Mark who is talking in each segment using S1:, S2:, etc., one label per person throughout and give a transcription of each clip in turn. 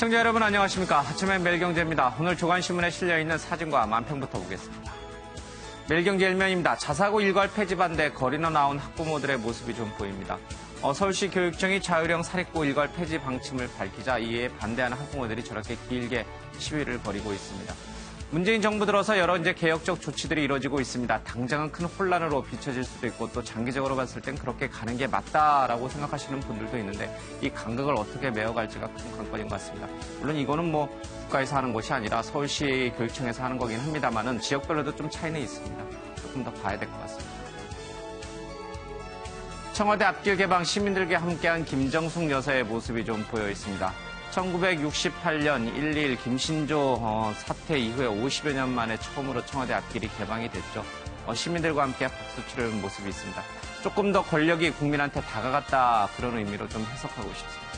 S1: 시청자 여러분 안녕하십니까. 아침의 매일경제입니다. 오늘 조간신문에 실려있는 사진과 만평부터 보겠습니다. 매일경제 일면입니다. 자사고 일괄 폐지 반대 거리로 나온 학부모들의 모습이 좀 보입니다. 서울시 교육청이 자율형 사립고 일괄 폐지 방침을 밝히자 이에 반대하는 학부모들이 저렇게 길게 시위를 벌이고 있습니다. 문재인 정부 들어서 여러 개혁적 조치들이 이루어지고 있습니다. 당장은 큰 혼란으로 비춰질 수도 있고 또 장기적으로 봤을 땐 그렇게 가는 게 맞다라고 생각하시는 분들도 있는데 이 간극을 어떻게 메워갈지가 큰 관건인 것 같습니다. 물론 이거는 국가에서 하는 것이 아니라 서울시 교육청에서 하는 거긴 합니다만은 지역별로도 좀 차이는 있습니다. 조금 더 봐야 될 것 같습니다. 청와대 앞길 개방 시민들과 함께한 김정숙 여사의 모습이 좀 보여 있습니다. 1968년 1.1 김신조 사태 이후에 50여 년 만에 처음으로 청와대 앞길이 개방이 됐죠. 시민들과 함께 박수 치르는 모습이 있습니다. 조금 더 권력이 국민한테 다가갔다 그런 의미로 좀 해석하고 싶습니다.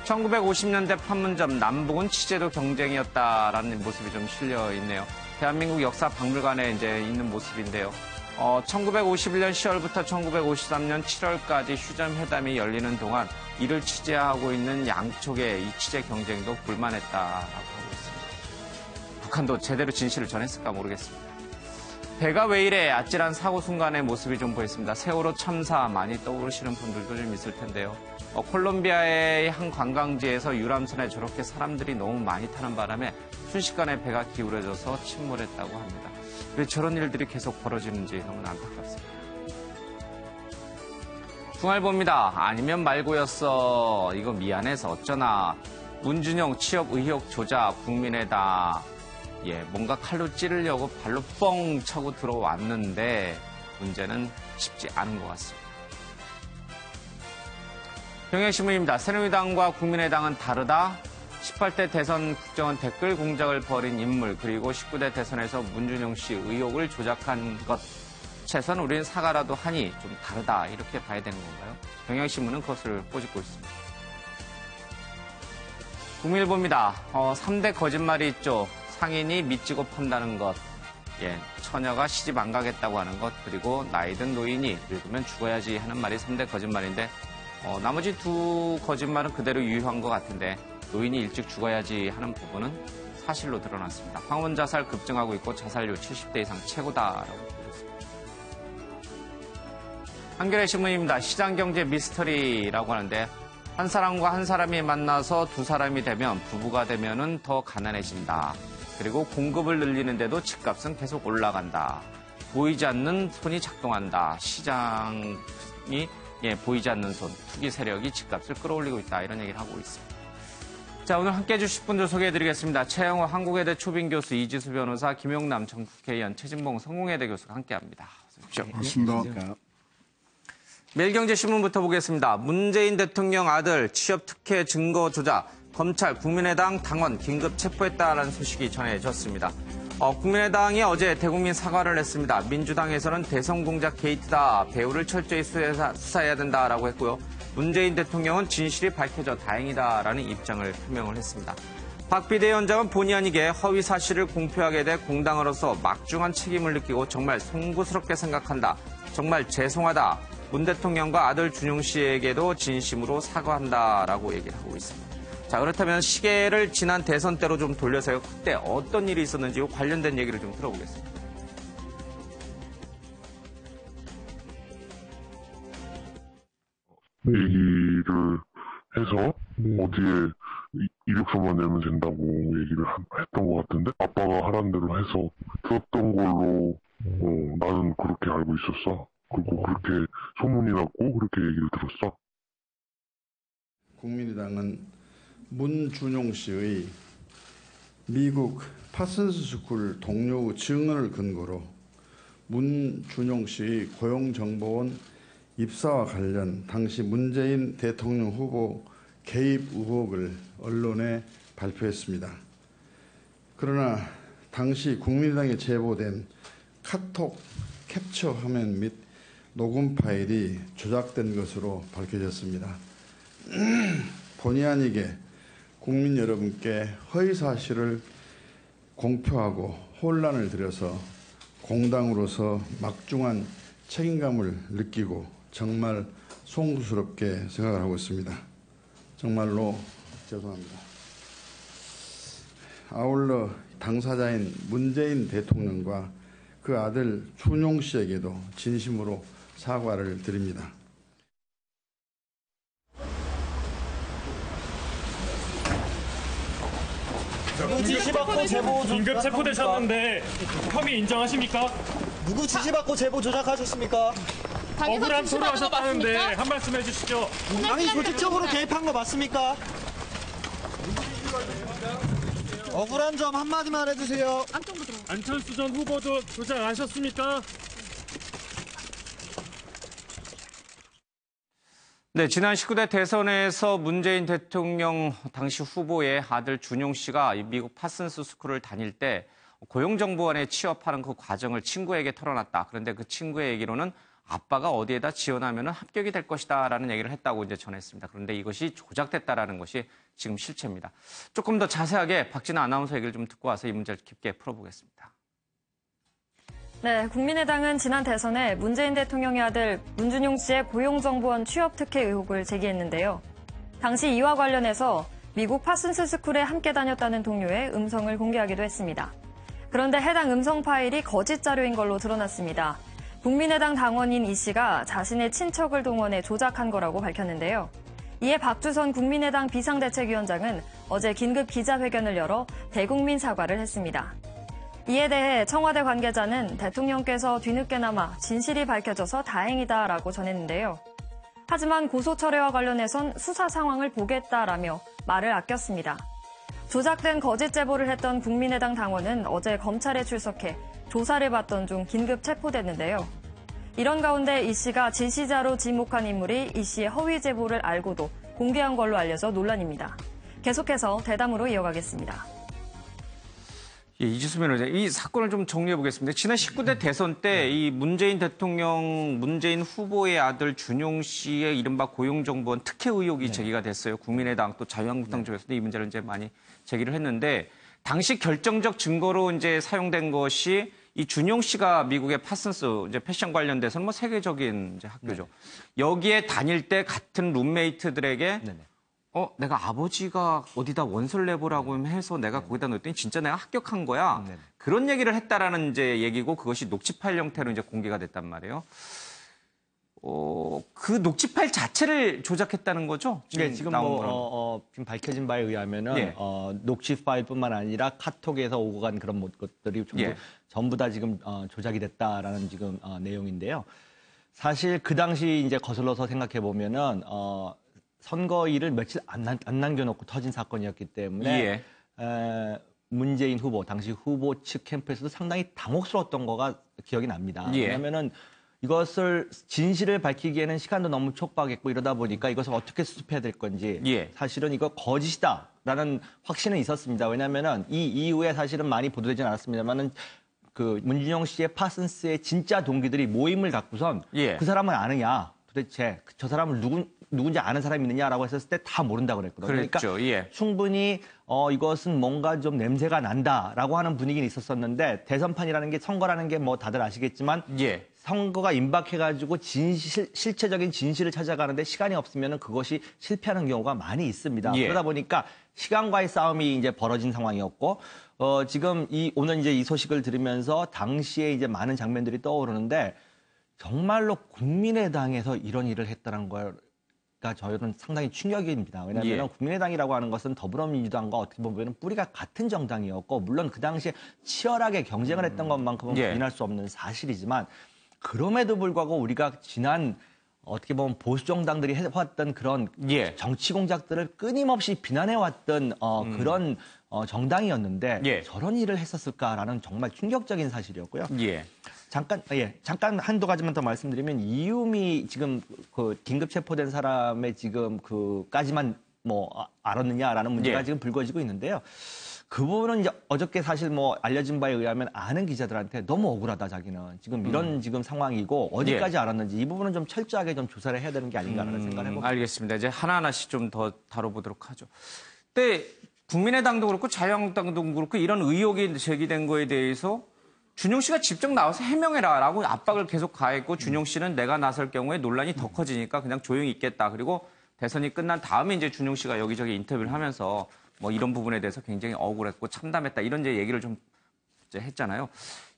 S1: 1950년대 판문점 남북은 취재도 경쟁이었다라는 모습이 좀 실려 있네요. 대한민국 역사 박물관에 있는 모습인데요. 1951년 10월부터 1953년 7월까지 휴전회담이 열리는 동안 이를 취재하고 있는 양쪽의 이 취재 경쟁도 불만했다라고 하고 있습니다. 북한도 제대로 진실을 전했을까 모르겠습니다. 배가 왜 이래 아찔한 사고 순간의 모습이 좀 보였습니다. 세월호 참사 많이 떠오르시는 분들도 좀 있을 텐데요. 콜롬비아의 한 관광지에서 유람선에 저렇게 사람들이 너무 많이 타는 바람에 순식간에 배가 기울어져서 침몰했다고 합니다. 왜 저런 일들이 계속 벌어지는지 너무나 안타깝습니다. 중알보입니다. 아니면 말고였어. 이거 미안해서 어쩌나. 문준용 취업 의혹 조작 국민의당. 뭔가 칼로 찌르려고 발로 뻥 차고 들어왔는데 문제는 쉽지 않은 것 같습니다. 경향신문입니다. 새누리당과 국민의당은 다르다. 18대 대선 국정원 댓글 공작을 벌인 인물 그리고 19대 대선에서 문준용 씨 의혹을 조작한 것. 최소한 우리는 사과라도 하니 좀 다르다 이렇게 봐야 되는 건가요? 경향신문은 그것을 꼬집고 있습니다. 국민일보입니다. 3대 거짓말이 있죠. 상인이 미치고 판다는 것. 처녀가 시집 안 가겠다고 하는 것. 그리고 나이든 노인이 늙으면 죽어야지 하는 말이 3대 거짓말인데 나머지 두 거짓말은 그대로 유효한 것 같은데 노인이 일찍 죽어야지 하는 부분은 사실로 드러났습니다. 황혼 자살 급증하고 있고 자살률 70대 이상 최고다라고 보였습니다. 한겨레 신문입니다. 시장경제 미스터리라고 하는데 한 사람과 한 사람이 만나서 두 사람이 되면 부부가 되면은 더 가난해진다. 그리고 공급을 늘리는데도 집값은 계속 올라간다. 보이지 않는 손이 작동한다. 시장이 보이지 않는 손, 투기 세력이 집값을 끌어올리고 있다. 이런 얘기를 하고 있습니다. 자, 오늘 함께해 주실 분들 소개해드리겠습니다. 최영호 한국외대 초빙 교수, 이지수 변호사, 김용남 전국회의원, 최진봉 성공회대 교수가 함께합니다.
S2: 반갑습니다.
S1: 매일경제신문부터 보겠습니다. 문재인 대통령 아들 취업 특혜 증거 조작, 검찰, 국민의당 당원 긴급 체포했다라는 소식이 전해졌습니다. 국민의당이 어제 대국민 사과를 했습니다. 민주당에서는 대선 공작 게이트다. 배우를 철저히 수사해야 된다라고 했고요. 문재인 대통령은 진실이 밝혀져 다행이다라는 입장을 표명을 했습니다. 박 비대위원장은 본의 아니게 허위 사실을 공표하게 돼 공당으로서 막중한 책임을 느끼고 정말 송구스럽게 생각한다. 정말 죄송하다. 문 대통령과 아들 준용 씨에게도 진심으로 사과한다라고 얘기를 하고 있습니다. 자, 그렇다면 시계를 지난 대선 때로 좀 돌려서요. 그때 어떤 일이 있었는지 관련된 얘기를 좀 들어보겠습니다.
S3: 얘기를 해서 어디에 이력서만 내면 된다고 얘기를 했던 것 같은데 아빠가 하라는 대로 해서 들었던 걸로 나는 그렇게 알고 있었어. 그리고 그렇게 소문이 났고 그렇게 얘기를 들었어.
S2: 국민의당은 문준용 씨의 미국 파슨스 스쿨 동료 증언을 근거로 문준용 씨의 고용정보원 입사와 관련 당시 문재인 대통령 후보 개입 의혹을 언론에 발표했습니다. 그러나 당시 국민의당에 제보된 카톡 캡처 화면 및 녹음 파일이 조작된 것으로 밝혀졌습니다. 본의 아니게 국민 여러분께 허위 사실을 공표하고 혼란을 드려서 공당으로서 막중한 책임감을 느끼고 정말 송구스럽게 생각을 하고 있습니다. 정말로 죄송합니다. 아울러 당사자인 문재인 대통령과 그 아들 준용 씨에게도 진심으로 사과를 드립니다.
S4: 누구 지시받고 제보
S5: 긴급 체포되셨는데 혐의 인정하십니까?
S4: 누구 지시받고 제보 조작하셨습니까?
S5: 억울한 소리 하셨다는데 한 말씀 해주시죠.
S4: 당이 조직적으로 개입한 거 맞습니까? 억울한 점 한마디만 해주세요.
S5: 안철수 전 후보도 조작 아셨습니까?
S1: 네, 지난 19대 대선에서 문재인 대통령 당시 후보의 아들 준용 씨가 미국 파슨스 스쿨을 다닐 때 고용정보원에 취업하는 그 과정을 친구에게 털어놨다. 그런데 그 친구의 얘기로는 아빠가 어디에다 지원하면 합격이 될 것이다라는 얘기를 했다고 이제 전했습니다. 그런데 이것이 조작됐다라는 것이 지금 실체입니다. 조금 더 자세하게 박진아 아나운서 얘기를 좀 듣고 와서 이 문제를 깊게 풀어보겠습니다.
S6: 네, 국민의당은 지난 대선에 문재인 대통령의 아들 문준용 씨의 고용정보원 취업 특혜 의혹을 제기했는데요. 당시 이와 관련해서 미국 파슨스 스쿨에 함께 다녔다는 동료의 음성을 공개하기도 했습니다. 그런데 해당 음성 파일이 거짓 자료인 걸로 드러났습니다. 국민의당 당원인 이 씨가 자신의 친척을 동원해 조작한 거라고 밝혔는데요. 이에 박주선 국민의당 비상대책위원장은 어제 긴급 기자회견을 열어 대국민 사과를 했습니다. 이에 대해 청와대 관계자는 대통령께서 뒤늦게나마 진실이 밝혀져서 다행이다라고 전했는데요. 하지만 고소 철회와 관련해선 수사 상황을 보겠다라며 말을 아꼈습니다. 조작된 거짓 제보를 했던 국민의당 당원은 어제 검찰에 출석해 조사를 받던 중 긴급 체포됐는데요. 이런 가운데 이 씨가 지시자로 지목한 인물이 이 씨의 허위 제보를 알고도 공개한 걸로 알려져 논란입니다. 계속해서 대담으로 이어가겠습니다.
S1: 예, 이주수 변호사, 이 사건을 좀 정리해 보겠습니다. 지난 19대 대선 때 이 문재인 대통령, 문재인 후보의 아들 준용 씨의 이른바 고용정보원 특혜 의혹이 제기가 됐어요. 국민의당 또 자유한국당 쪽에서도 이 문제를 이제 많이 제기를 했는데 당시 결정적 증거로 이제 사용된 것이 이 준용 씨가 미국의 파슨스 이제 패션 관련돼서는 뭐 세계적인 이제 학교죠. 여기에 다닐 때 같은 룸메이트들에게 내가 아버지가 어디다 원서를 내보라고 해서 내가 거기다 넣었더니 진짜 내가 합격한 거야. 그런 얘기를 했다라는 이제 얘기고 그것이 녹취 파일 형태로 이제 공개가 됐단 말이에요. 그 녹취 파일 자체를 조작했다는 거죠?
S7: 네, 지금 지금 밝혀진 바에 의하면은 녹취 파일뿐만 아니라 카톡에서 오고 간 그런 것들이 전부 다 지금 조작이 됐다라는 지금 내용인데요. 사실 그 당시 이제 거슬러서 생각해 보면은 선거일을 며칠 안 남겨놓고 터진 사건이었기 때문에 문재인 후보, 당시 후보 측 캠프에서도 상당히 당혹스러웠던 거가 기억이 납니다. 왜냐하면은 이것을 진실을 밝히기에는 시간도 너무 촉박했고 이러다 보니까 이것을 어떻게 수습해야 될 건지 사실은 이거 거짓이다라는 확신은 있었습니다. 왜냐하면은 이 이후에 사실은 많이 보도되지는 않았습니다만은 그 문준용 씨의 파슨스의 진짜 동기들이 모임을 갖고선 그 사람을 아느냐 도대체 저 사람을 누군지 아는 사람이 있느냐라고 했었을 때 다 모른다고 그랬거든요.
S1: 그랬죠.
S7: 그러니까 충분히 이것은 뭔가 좀 냄새가 난다라고 하는 분위기는 있었었는데 대선판이라는 게 선거라는 게 뭐 다들 아시겠지만 선거가 임박해가지고 실체적인 진실을 찾아가는데 시간이 없으면 그것이 실패하는 경우가 많이 있습니다. 그러다 보니까 시간과의 싸움이 이제 벌어진 상황이었고 지금 오늘 이제 이 소식을 들으면서 당시에 이제 많은 장면들이 떠오르는데 정말로 국민의당에서 이런 일을 했다는 가 저희는 상당히 충격입니다. 왜냐하면 국민의당이라고 하는 것은 더불어민주당과 어떻게 보면 뿌리가 같은 정당이었고 물론 그 당시에 치열하게 경쟁을 했던 것만큼은 부인할 수 없는 사실이지만 그럼에도 불구하고 우리가 지난 어떻게 보면 보수 정당들이 해왔던 그런 정치 공작들을 끊임없이 비난해왔던 그런 정당이었는데 저런 일을 했었을까라는 정말 충격적인 사실이었고요. 잠깐 한두 가지만 더 말씀드리면 이유미 지금 그 긴급 체포된 사람의 지금 그까지만 뭐 알았느냐라는 문제가 지금 불거지고 있는데요. 그 부분은 이제 어저께 사실 뭐 알려진 바에 의하면 아는 기자들한테 너무 억울하다 자기는 지금 이런 지금 상황이고 어디까지 알았는지 이 부분은 좀 철저하게 좀 조사를 해야 되는 게 아닌가라는 생각을 해봅니다.
S1: 알겠습니다. 이제 하나하나씩 좀 더 다뤄보도록 하죠. 근데 국민의당도 그렇고 자유한국당도 그렇고 이런 의혹이 제기된 거에 대해서 준용 씨가 직접 나와서 해명해라라고 압박을 계속 가했고 준용 씨는 내가 나설 경우에 논란이 더 커지니까 그냥 조용히 있겠다. 그리고 대선이 끝난 다음에 이제 준용 씨가 여기저기 인터뷰를 하면서 뭐 이런 부분에 대해서 굉장히 억울했고 참담했다 이런 이제 얘기를 좀 이제 했잖아요.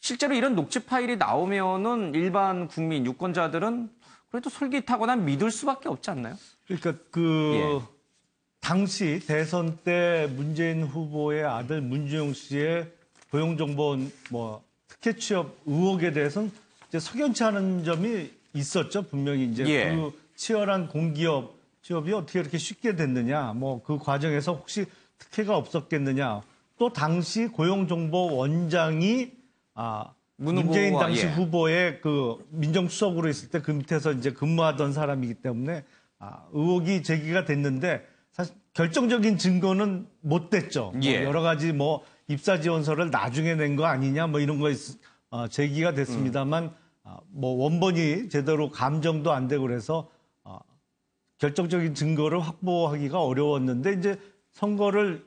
S1: 실제로 이런 녹취 파일이 나오면은 일반 국민 유권자들은 그래도 솔깃하거나 믿을 수밖에 없지 않나요?
S8: 그러니까
S1: 예.
S8: 당시 대선 때 문재인 후보의 아들 문준용 씨의 고용정보원 뭐 특혜 취업 의혹에 대해서는 이제 석연치 않은 점이 있었죠. 분명히 이제
S1: 예.
S8: 그 치열한 공기업 취업이 어떻게 이렇게 쉽게 됐느냐, 뭐 그 과정에서 혹시 특혜가 없었겠느냐. 또 당시 고용정보원장이 문재인
S1: 후보와,
S8: 당시
S1: 예.
S8: 후보의 그 민정수석으로 있을 때 그 밑에서 이제 근무하던 사람이기 때문에 의혹이 제기가 됐는데 사실 결정적인 증거는 못 됐죠.
S1: 예.
S8: 뭐 여러 가지 뭐 입사 지원서를 나중에 낸 거 아니냐 뭐 이런 거 제기가 됐습니다만 뭐 원본이 제대로 감정도 안 되고 그래서 결정적인 증거를 확보하기가 어려웠는데 이제 선거를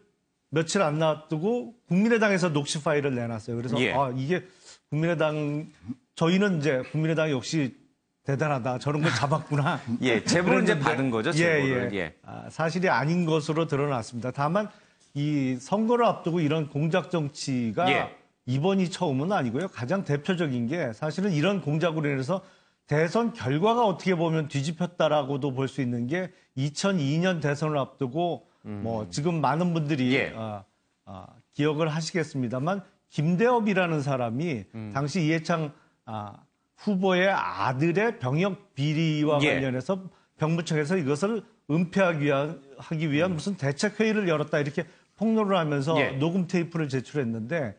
S8: 며칠 안 놔두고 국민의당에서 녹취 파일을 내놨어요. 그래서
S1: 예.
S8: 이게 저희는 이제 국민의당 역시 대단하다. 저런 걸 잡았구나.
S1: 예, 제보를 이제
S8: 그랬는데,
S1: 받은 거죠, 제보를. 예.
S8: 사실이 아닌 것으로 드러났습니다. 다만 이 선거를 앞두고 이런 공작 정치가
S1: 예.
S8: 이번이 처음은 아니고요. 가장 대표적인 게 사실은 이런 공작으로 인해서 대선 결과가 어떻게 보면 뒤집혔다라고도 볼 수 있는 게 2002년 대선을 앞두고 뭐 지금 많은 분들이
S1: 예.
S8: 기억을 하시겠습니다만 김대업이라는 사람이 당시 이해창 후보의 아들의 병역 비리와
S1: 예.
S8: 관련해서 병무청에서 이것을 은폐하기 위한 무슨 대책회의를 열었다 이렇게 폭로를 하면서
S1: 예.
S8: 녹음 테이프를 제출했는데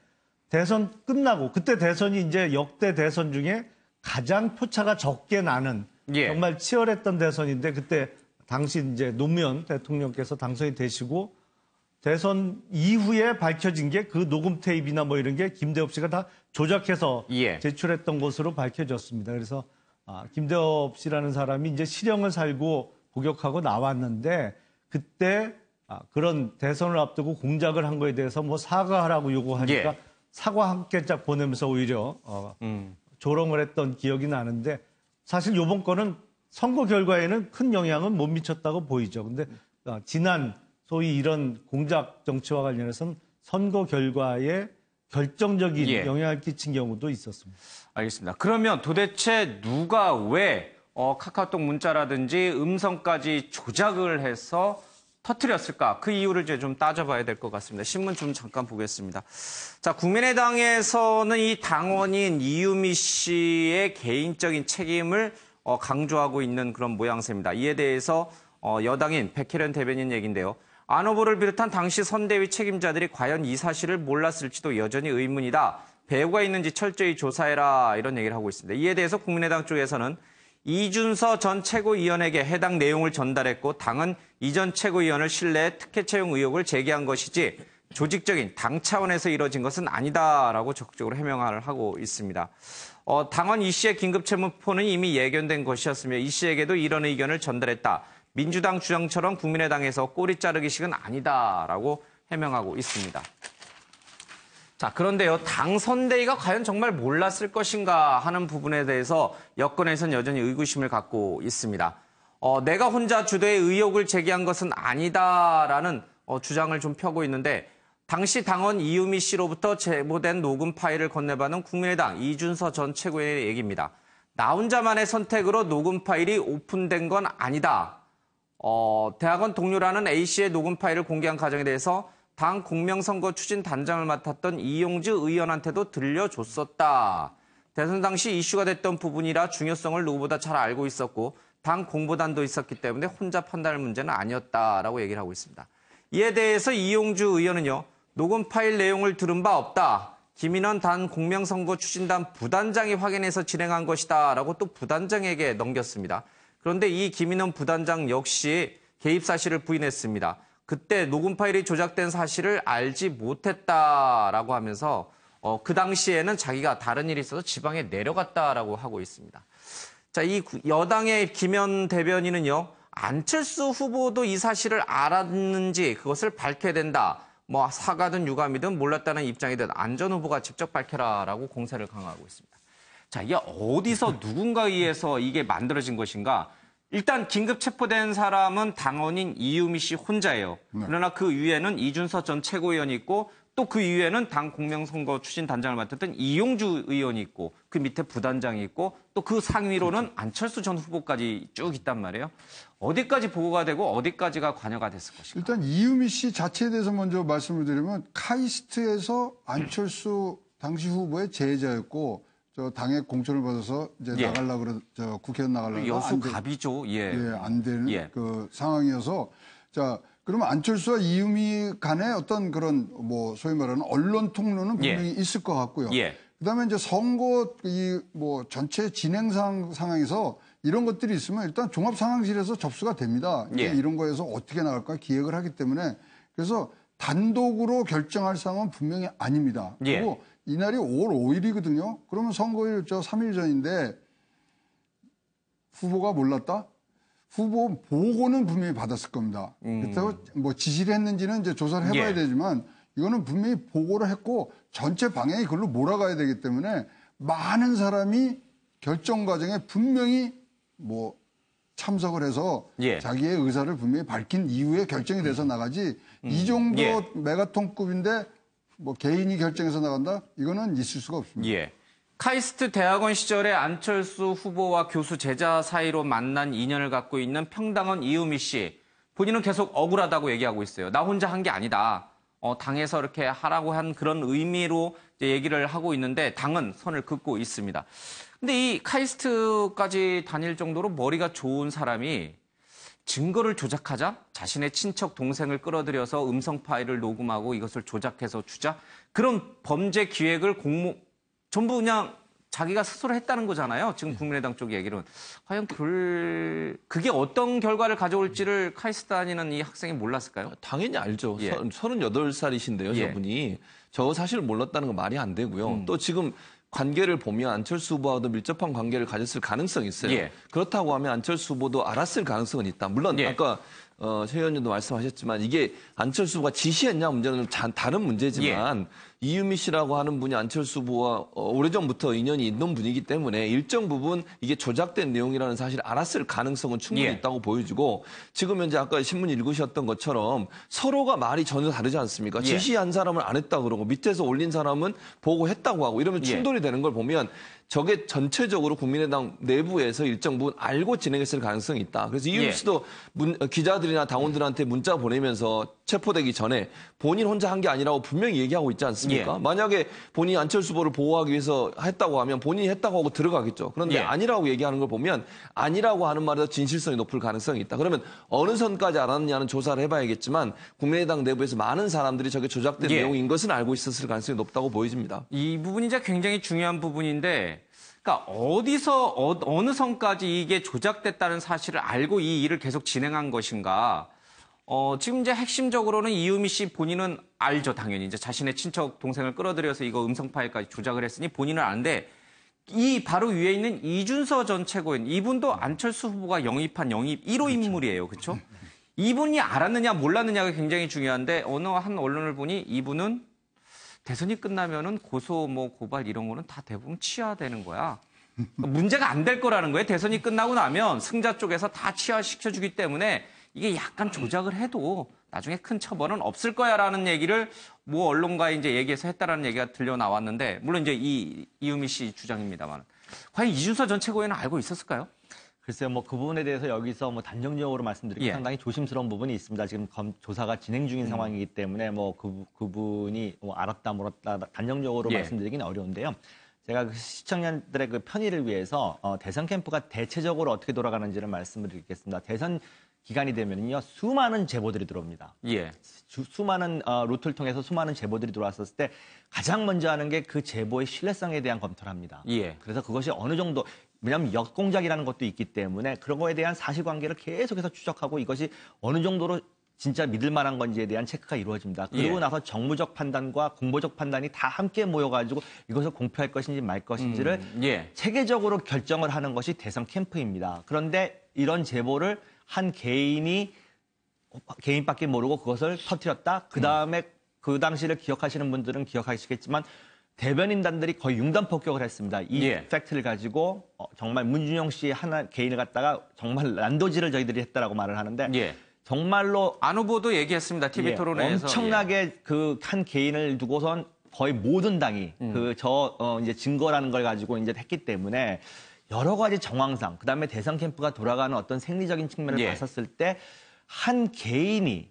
S8: 대선 끝나고 그때 대선이 이제 역대 대선 중에 가장 표차가 적게 나는
S1: 예.
S8: 정말 치열했던 대선인데 그때 당시 이제 노무현 대통령께서 당선이 되시고 대선 이후에 밝혀진 게 그 녹음 테이프나 뭐 이런 게 김대업 씨가 다 조작해서
S1: 예.
S8: 제출했던 것으로 밝혀졌습니다. 그래서 김대업 씨라는 사람이 이제 실형을 살고 복역하고 나왔는데 그때 그런 대선을 앞두고 공작을 한 거에 대해서 뭐 사과하라고 요구하니까
S1: 예.
S8: 사과 한 개짝 보내면서 오히려 조롱을 했던 기억이 나는데 사실 이번 거는 선거 결과에는 큰 영향은 못 미쳤다고 보이죠. 근데 지난 소위 이런 공작 정치와 관련해서는 선거 결과에 결정적인
S1: 예.
S8: 영향을 끼친 경우도 있었습니다.
S1: 알겠습니다. 그러면 도대체 누가 왜 카카오톡 문자라든지 음성까지 조작을 해서 터뜨렸을까? 그 이유를 이제 좀 따져봐야 될 것 같습니다. 신문 좀 잠깐 보겠습니다. 자, 국민의당에서는 이 당원인 이유미 씨의 개인적인 책임을 강조하고 있는 그런 모양새입니다. 이에 대해서 여당인 백혜련 대변인 얘기인데요. 안 후보를 비롯한 당시 선대위 책임자들이 과연 이 사실을 몰랐을지도 여전히 의문이다. 배후가 있는지 철저히 조사해라 이런 얘기를 하고 있습니다. 이에 대해서 국민의당 쪽에서는 이준서 전 최고위원에게 해당 내용을 전달했고 당은 이 전 최고위원을 신뢰해 특혜 채용 의혹을 제기한 것이지 조직적인 당 차원에서 이뤄진 것은 아니다라고 적극적으로 해명을 하고 있습니다. 당원 이 씨의 긴급체포는 이미 예견된 것이었으며 이 씨에게도 이런 의견을 전달했다. 민주당 주장처럼 국민의당에서 꼬리 자르기식은 아니다라고 해명하고 있습니다. 자, 그런데요, 당 선대위가 과연 정말 몰랐을 것인가 하는 부분에 대해서 여권에서는 여전히 의구심을 갖고 있습니다. 내가 혼자 주도의 의혹을 제기한 것은 아니다라는 주장을 좀 펴고 있는데 당시 당원 이유미 씨로부터 제보된 녹음 파일을 건네받은 국민의당 이준서 전 최고위원의 얘기입니다. 나 혼자만의 선택으로 녹음 파일이 오픈된 건 아니다. 대학원 동료라는 A씨의 녹음 파일을 공개한 과정에 대해서 당 공명선거 추진 단장을 맡았던 이용주 의원한테도 들려줬었다. 대선 당시 이슈가 됐던 부분이라 중요성을 누구보다 잘 알고 있었고 당 공보단도 있었기 때문에 혼자 판단할 문제는 아니었다라고 얘기를 하고 있습니다. 이에 대해서 이용주 의원은요. 녹음 파일 내용을 들은 바 없다. 김인원 단 공명선거 추진단 부단장이 확인해서 진행한 것이다. 라고 또 부단장에게 넘겼습니다. 그런데 이 김인원 부단장 역시 개입 사실을 부인했습니다. 그때 녹음 파일이 조작된 사실을 알지 못했다라고 하면서 그 당시에는 자기가 다른 일이 있어서 지방에 내려갔다라고 하고 있습니다. 자, 이 여당의 김현 대변인은요. 안철수 후보도 이 사실을 알았는지 그것을 밝혀야 된다. 뭐 사과든 유감이든 몰랐다는 입장이든 안 전 후보가 직접 밝혀라라고 공세를 강화하고 있습니다. 자, 이게 어디서 누군가에 의해서 이게 만들어진 것인가? 일단 긴급 체포된 사람은 당원인 이유미 씨 혼자예요. 그러나 그 위에는 이준서 전 최고위원이 있고 또 그 이후에는 당 공명선거 추진 단장을 맡았던 이용주 의원이 있고 그 밑에 부단장이 있고 또 그 상위로는 안철수 전 후보까지 쭉 있단 말이에요. 어디까지 보고가 되고 어디까지가 관여가 됐을 것인가?
S9: 일단 이유미 씨 자체에 대해서 먼저 말씀을 드리면 카이스트에서 안철수 당시 후보의 제자였고 저 당의 공천을 받아서 이제
S1: 예.
S9: 나가려고 저 국회의원 나가려고
S1: 여수 갑이죠. 예.
S9: 안 되는
S1: 예.
S9: 그 상황이어서 자 그러면 안철수와 이유미 간의 어떤 그런 뭐 소위 말하는 언론 통로는 분명히 있을 것 같고요.
S1: 예.
S9: 그다음에 이제 선거 이 뭐 전체 진행 상황에서 이런 것들이 있으면 일단 종합 상황실에서 접수가 됩니다. 이제
S1: 예.
S9: 이런 거에서 어떻게 나갈까 기획을 하기 때문에 그래서 단독으로 결정할 상황은 분명히 아닙니다.
S1: 예.
S9: 그리고 이날이 5월 5일이거든요. 그러면 선거일 3일 전인데 후보가 몰랐다? 후보 보고는 분명히 받았을 겁니다. 그렇다고 뭐 지시를 했는지는 이제 조사를 해봐야
S1: 예.
S9: 되지만 이거는 분명히 보고를 했고 전체 방향이 그걸로 몰아가야 되기 때문에 많은 사람이 결정 과정에 분명히 뭐 참석을 해서
S1: 예.
S9: 자기의 의사를 분명히 밝힌 이후에 결정이 돼서 나가지 이 정도
S1: 예.
S9: 메가톤급인데 뭐 개인이 결정해서 나간다? 이거는 있을 수가 없습니다.
S1: 예. 카이스트 대학원 시절에 안철수 후보와 교수 제자 사이로 만난 인연을 갖고 있는 평당원 이유미 씨. 본인은 계속 억울하다고 얘기하고 있어요. 나 혼자 한 게 아니다. 당에서 이렇게 하라고 한 그런 의미로 이제 얘기를 하고 있는데 당은 선을 긋고 있습니다. 근데 이 카이스트까지 다닐 정도로 머리가 좋은 사람이 증거를 조작하자 자신의 친척 동생을 끌어들여서 음성 파일을 녹음하고 이것을 조작해서 주자 그런 범죄 기획을 전부 그냥 자기가 스스로 했다는 거잖아요. 지금 국민의당 쪽 얘기는. 과연 그게 어떤 결과를 가져올지를 카이스트 다니는 이 학생이 몰랐을까요?
S10: 당연히 알죠.
S1: 예.
S10: 38살이신데요,
S1: 예.
S10: 저분이. 저 사실 몰랐다는 건 말이 안 되고요. 또 지금 관계를 보면 안철수 후보와도 밀접한 관계를 가졌을 가능성이 있어요.
S1: 예.
S10: 그렇다고 하면 안철수 후보도 알았을 가능성은 있다. 물론
S1: 예.
S10: 아까 최 의원님도 말씀하셨지만 이게 안철수 후보가 지시했냐 문제는 좀 다른 문제지만 이유미 씨라고 하는 분이 안철수 후보와 오래전부터 인연이 있는 분이기 때문에 일정 부분 이게 조작된 내용이라는 사실을 알았을 가능성은 충분히
S1: 예.
S10: 있다고 보여지고 지금 현재 아까 신문 읽으셨던 것처럼 서로가 말이 전혀 다르지 않습니까?
S1: 예.
S10: 지시한 사람은 안 했다 그러고 밑에서 올린 사람은 보고했다고 하고 이러면 충돌이 되는 걸 보면 저게 전체적으로 국민의당 내부에서 일정 부분 알고 진행했을 가능성이 있다. 그래서 이유미 씨도 기자들이나 당원들한테 문자 보내면서 체포되기 전에 본인 혼자 한 게 아니라고 분명히 얘기하고 있지 않습니까? 만약에 본인이 안철수 후보를 보호하기 위해서 했다고 하면 본인이 했다고 하고 들어가겠죠. 그런데 아니라고 얘기하는 걸 보면 아니라고 하는 말에서 진실성이 높을 가능성이 있다. 그러면 어느 선까지 알았느냐는 조사를 해봐야겠지만 국민의당 내부에서 많은 사람들이 저게 조작된 내용인 것은 알고 있었을 가능성이 높다고 보여집니다.
S1: 이 부분이 이제 굉장히 중요한 부분인데 그러니까 어디서 어느 선까지 이게 조작됐다는 사실을 알고 이 일을 계속 진행한 것인가. 지금 이제 핵심적으로는 이유미 씨 본인은 알죠, 당연히. 이제 자신의 친척 동생을 끌어들여서 이거 음성 파일까지 조작을 했으니 본인은 아는데 이 바로 위에 있는 이준서 전 최고위원 이분도 안철수 후보가 영입한 1호 인물이에요. 그렇죠? 이분이 알았느냐 몰랐느냐가 굉장히 중요한데 어느 한 언론을 보니 이분은 대선이 끝나면은 고소, 고발 이런 거는 다 대부분 취하되는 거야. 문제가 안 될 거라는 거예요. 대선이 끝나고 나면 승자 쪽에서 다 취하시켜주기 때문에 이게 약간 조작을 해도 나중에 큰 처벌은 없을 거야라는 얘기를 언론가에 이제 얘기해서 했다라는 얘기가 들려 나왔는데 물론 이제 이유미 씨 주장입니다만 과연 이준서 전 최고위원은 알고 있었을까요?
S7: 글쎄요, 그 부분에 대해서 여기서 단정적으로 말씀드리기 상당히 조심스러운 부분이 있습니다. 지금 조사가 진행 중인 상황이기 때문에 그분이 알았다 몰랐다 단정적으로 말씀드리기는 어려운데요. 제가 시청자들의 그 편의를 위해서 대선 캠프가 대체적으로 어떻게 돌아가는지를 말씀을 드리겠습니다. 대선 기간이 되면요 수많은 제보들이 들어옵니다. 수많은 루트를 통해서 수많은 제보들이 들어왔었을 때 가장 먼저 하는 게 그 제보의 신뢰성에 대한 검토를 합니다. 그래서 그것이 어느 정도 왜냐하면 역공작이라는 것도 있기 때문에 그런 거에 대한 사실관계를 계속해서 추적하고 이것이 어느 정도로 진짜 믿을 만한 건지에 대한 체크가 이루어집니다. 그리고 나서 정무적 판단과 공보적 판단이 다 함께 모여가지고 이것을 공표할 것인지 말 것인지를 체계적으로 결정을 하는 것이 대선 캠프입니다. 그런데 이런 제보를 한 개인밖에 모르고 그것을 터뜨렸다. 그다음에 그 당시를 기억하시는 분들은 기억하시겠지만 대변인단들이 거의 융단 폭격을 했습니다. 이
S1: 예.
S7: 팩트를 가지고 정말 문준용 씨 하나 개인을 갖다가 정말 난도질을 저희들이 했다라고 말을 하는데
S1: 예.
S7: 정말로
S1: 안 후보도 얘기했습니다. TV
S7: 예,
S1: 토론회에서.
S7: 엄청나게 그 한 개인을 두고선 거의 모든 당이 이제 증거라는 걸 가지고 이제 했기 때문에 여러 가지 정황상 그다음에 대선 캠프가 돌아가는 어떤 생리적인 측면을
S1: 예.
S7: 봤었을 때 한 개인이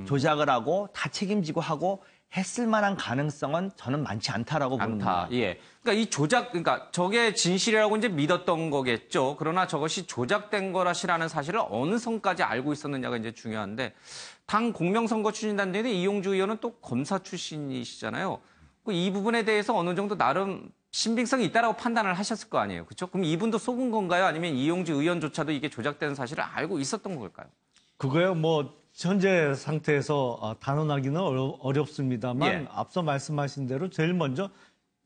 S7: 조작을 하고 다 책임지고 하고 했을 만한 가능성은 저는 많지 않다라고 봅니다.
S1: 예. 그러니까 이 그러니까 저게 진실이라고 이제 믿었던 거겠죠. 그러나 저것이 조작된 거라시라는 사실을 어느 선까지 알고 있었느냐가 이제 중요한데 당 공명선거 추진단장인데 이용주 의원은 또 검사 출신이시잖아요. 이 부분에 대해서 어느 정도 나름 신빙성이 있다라고 판단을 하셨을 거 아니에요. 그렇죠? 그럼 이분도 속은 건가요? 아니면 이용주 의원조차도 이게 조작된 사실을 알고 있었던 걸까요?
S8: 그거요, 뭐, 현재 상태에서 단언하기는 어렵습니다만,
S1: 예.
S8: 앞서 말씀하신 대로 제일 먼저